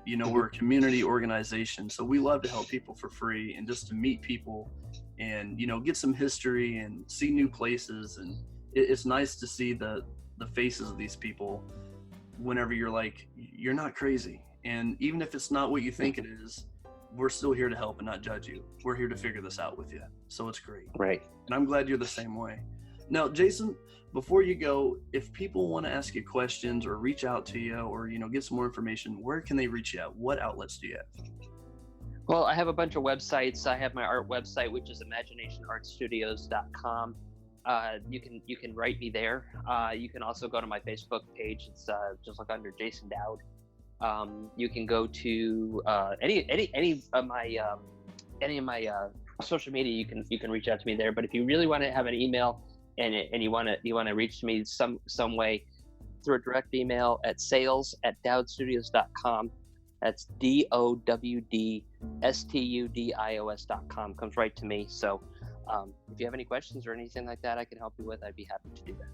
You know, we're a community organization. So we love to help people for free and just to meet people and, you know, get some history and see new places. And it's nice to see the faces of these people whenever you're like, you're not crazy. And even if it's not what you think it is, we're still here to help and not judge you. We're here to figure this out with you. So it's great. Right. And I'm glad you're the same way. Now, Jason, before you go, if people want to ask you questions or reach out to you or, you know, get some more information, where can they reach you at? What outlets do you have? Well, I have a bunch of websites. I have my art website, which is imaginationartstudios.com. You can write me there. You can also go to my Facebook page. It's just look under Jason Dowd. You can go to any of my social media. You can reach out to me there. But if you really want to have an email and you want to reach me some way through a direct email at sales@dowdstudios.com. That's DOWDSTUDIOS.com. Comes right to me. So if you have any questions or anything like that I can help you with, I'd be happy to do that.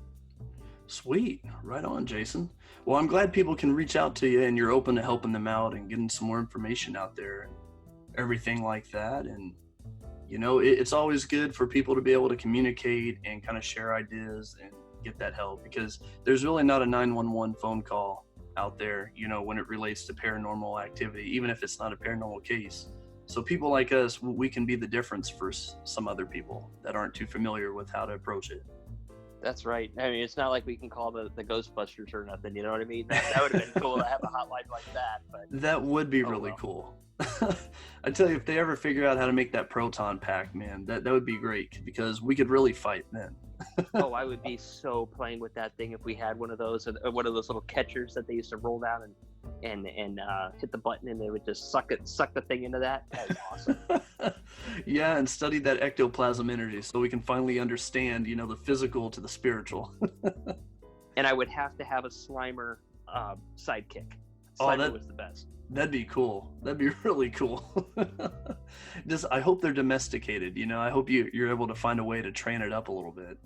Sweet. Right on, Jason. Well, I'm glad people can reach out to you and you're open to helping them out and getting some more information out there and everything like that. And, you know, it's always good for people to be able to communicate and kind of share ideas and get that help, because there's really not a 911 phone call out there, you know, when it relates to paranormal activity, even if it's not a paranormal case. So people like us, we can be the difference for some other people that aren't too familiar with how to approach it. That's right. I mean, it's not like we can call the Ghostbusters or nothing. You know what I mean? That would have been cool to have a hotline like that. But that would be really cool. I tell you, if they ever figure out how to make that proton pack, man, that would be great, because we could really fight then. Oh, I would be so playing with that thing if we had one of those, or one of those little catchers that they used to roll down and hit the button and they would just suck the thing into that. That was awesome. Yeah, and study that ectoplasm energy so we can finally understand, you know, the physical to the spiritual. And I would have to have a Slimer sidekick. Slimer was the best. That'd be cool. That'd be really cool. I hope they're domesticated. You know, I hope you're able to find a way to train it up a little bit.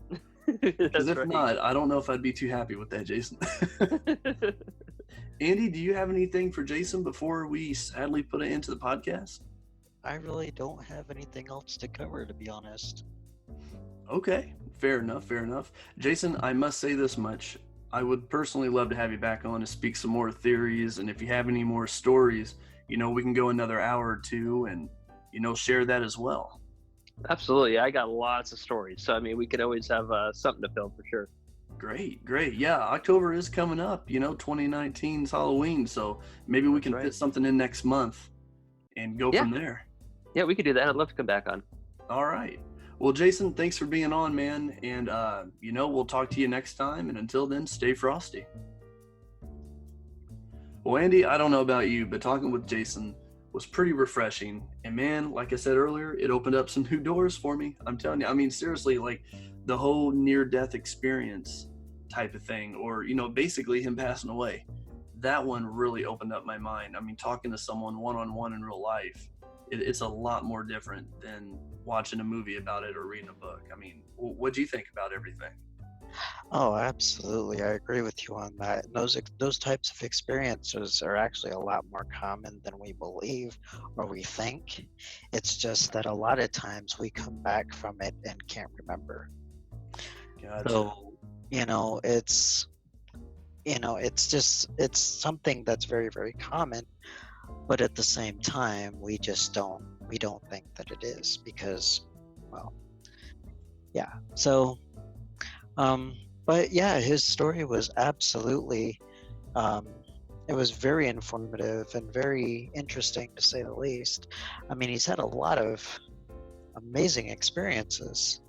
Because if not, I don't know if I'd be too happy with that, Jason. Andy, do you have anything for Jason before we sadly put it into the podcast? I really don't have anything else to cover, to be honest. Okay, fair enough. Jason, I must say this much. I would personally love to have you back on to speak some more theories, and if you have any more stories, you know, we can go another hour or two and, you know, share that as well. Absolutely. I got lots of stories. So, I mean, we could always have something to fill for sure. Great. Yeah, October is coming up, you know, 2019's Halloween, so maybe we can fit something in next month and go from there. Yeah, we could do that. I'd love to come back on. All right. Well, Jason, thanks for being on, man. And, you know, we'll talk to you next time. And until then, stay frosty. Well, Andy, I don't know about you, but talking with Jason was pretty refreshing. And, man, like I said earlier, it opened up some new doors for me. I'm telling you. I mean, seriously, like the whole near-death experience type of thing, or, you know, basically him passing away. That one really opened up my mind. I mean, talking to someone one-on-one in real life, it's a lot more different than watching a movie about it or reading a book. I mean, what do you think about everything? Oh, absolutely. I agree with you on that. Those types of experiences are actually a lot more common than we believe or we think. It's just that a lot of times we come back from it and can't remember. Gotcha. So, it's something that's very, very common. but at the same time, we don't think that it is because, well, yeah. So, but yeah, his story was absolutely, um, it was very informative and very interesting to say the least. I mean, he's had a lot of amazing experiences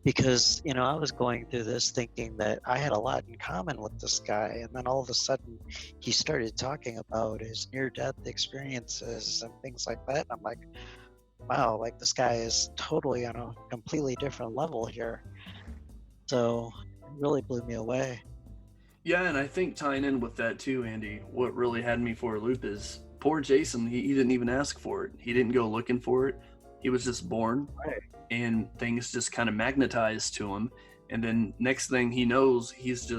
because, I was going through this thinking that I had a lot in common with this guy, and then all of a sudden he started talking about his near-death experiences and things like that, and I'm like, wow, like this guy is totally on a completely different level here. So it really blew me away. Yeah, and I think tying in with that too, Andy, what really had me for a loop is poor Jason, he didn't even ask for it. He didn't go looking for it. He was just born, Right. and things just kind of magnetized to him. And then next thing he knows, he's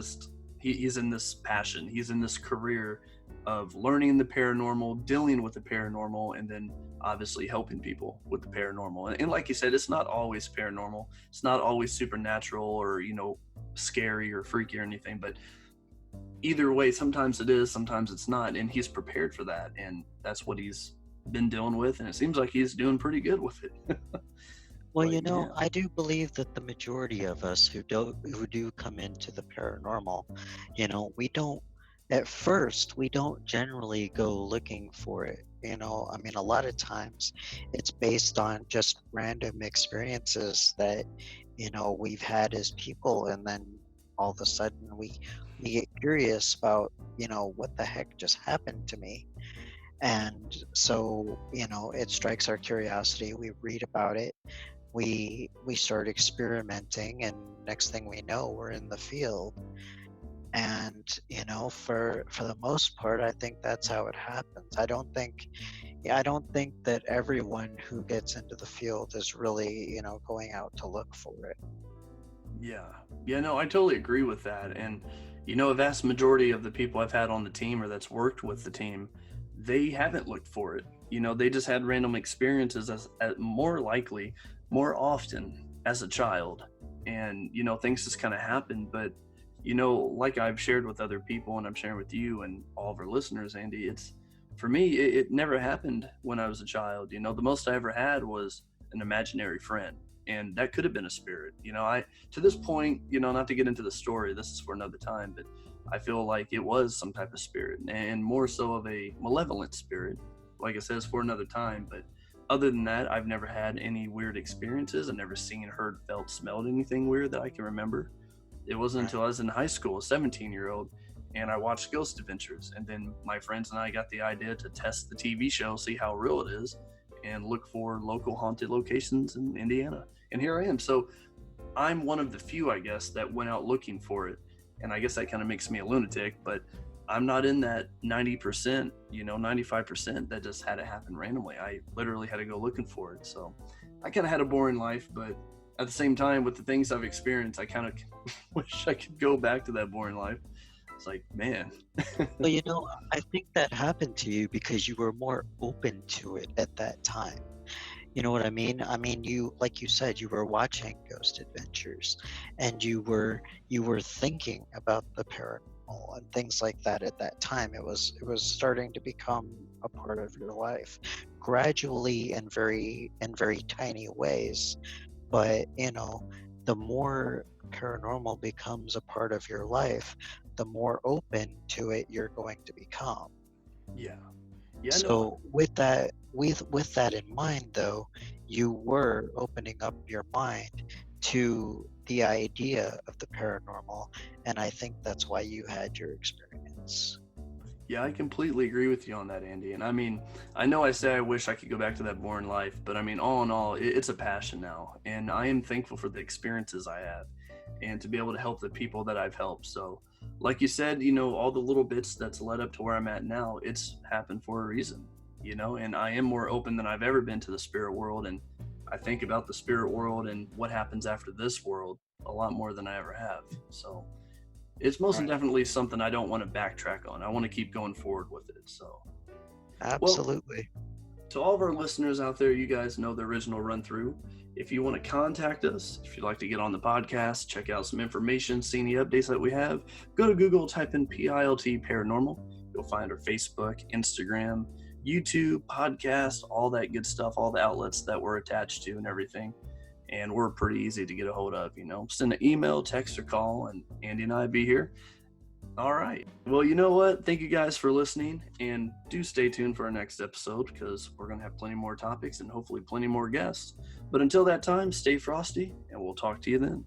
in this passion. He's in this career of learning the paranormal, dealing with the paranormal, and then obviously helping people with the paranormal. And like you said, it's not always paranormal. It's not always supernatural or, scary or freaky or anything, but either way, sometimes it is, sometimes it's not, and he's prepared for that, and that's what he's been dealing with, and it seems like he's doing pretty good with it. Well, But yeah. I do believe that the majority of us who do come into the paranormal, we don't at first we don't generally go looking for it. I mean, a lot of times it's based on just random experiences that we've had as people, and then all of a sudden we get curious about what the heck just happened to me. And so it strikes our curiosity, we read about it, we start experimenting, and next thing we know, we're in the field. And for the most part, I think that's how it happens. I don't think that everyone who gets into the field is really going out to look for it. Yeah, no, I totally agree with that. And a vast majority of the people I've had on the team or that's worked with the team, they haven't looked for it. They just had random experiences as more often as a child, and things just kind of happen. But like I've shared with other people, and I'm sharing with you and all of our listeners, Andy, it's for me, it never happened when I was a child. The most I ever had was an imaginary friend, and that could have been a spirit. I to this point, not to get into the story, this is for another time, but I feel like it was some type of spirit, and more so of a malevolent spirit. Like I said, it's for another time, but other than that, I've never had any weird experiences. I've never seen, heard, felt, smelled anything weird that I can remember. It wasn't until I was in high school, a 17-year-old, and I watched Ghost Adventures, and then my friends and I got the idea to test the TV show, see how real it is, and look for local haunted locations in Indiana. And here I am. So I'm one of the few, I guess, that went out looking for it. And I guess that kind of makes me a lunatic, but I'm not in that 90%, 95% that just had it happen randomly. I literally had to go looking for it. So I kind of had a boring life, but at the same time, with the things I've experienced, I kind of wish I could go back to that boring life. It's like, man. Well, I think that happened to you because you were more open to it at that time. You know what I mean? I mean, like you said, you were watching Ghost Adventures, and you were thinking about the paranormal and things like that at that time. It was starting to become a part of your life, gradually and very tiny ways. But the more paranormal becomes a part of your life, the more open to it you're going to become. Yeah. So No. with that in mind, though, you were opening up your mind to the idea of the paranormal, and I think that's why you had your experience. Yeah, I completely agree with you on that, Andy. And I mean, I know I say I wish I could go back to that boring life, but I mean, all in all, it's a passion now. And I am thankful for the experiences I have and to be able to help the people that I've helped. So, like you said, all the little bits that's led up to where I'm at now, it's happened for a reason, and I am more open than I've ever been to the spirit world. And I think about the spirit world and what happens after this world a lot more than I ever have. So, it's most definitely something I don't want to backtrack on. I want to keep going forward with it. So, Absolutely. well, to all of our listeners out there, you guys know the original run through. If you want to contact us, if you'd like to get on the podcast, check out some information, see any updates that we have, go to Google, type in PILT Paranormal. You'll find our Facebook, Instagram, YouTube, podcast, all that good stuff, all the outlets that we're attached to and everything. And we're pretty easy to get a hold of, Send an email, text, or call, and Andy and I be here. All right. Well, you know what? Thank you guys for listening, and do stay tuned for our next episode because we're going to have plenty more topics and hopefully plenty more guests. But until that time, stay frosty, and we'll talk to you then.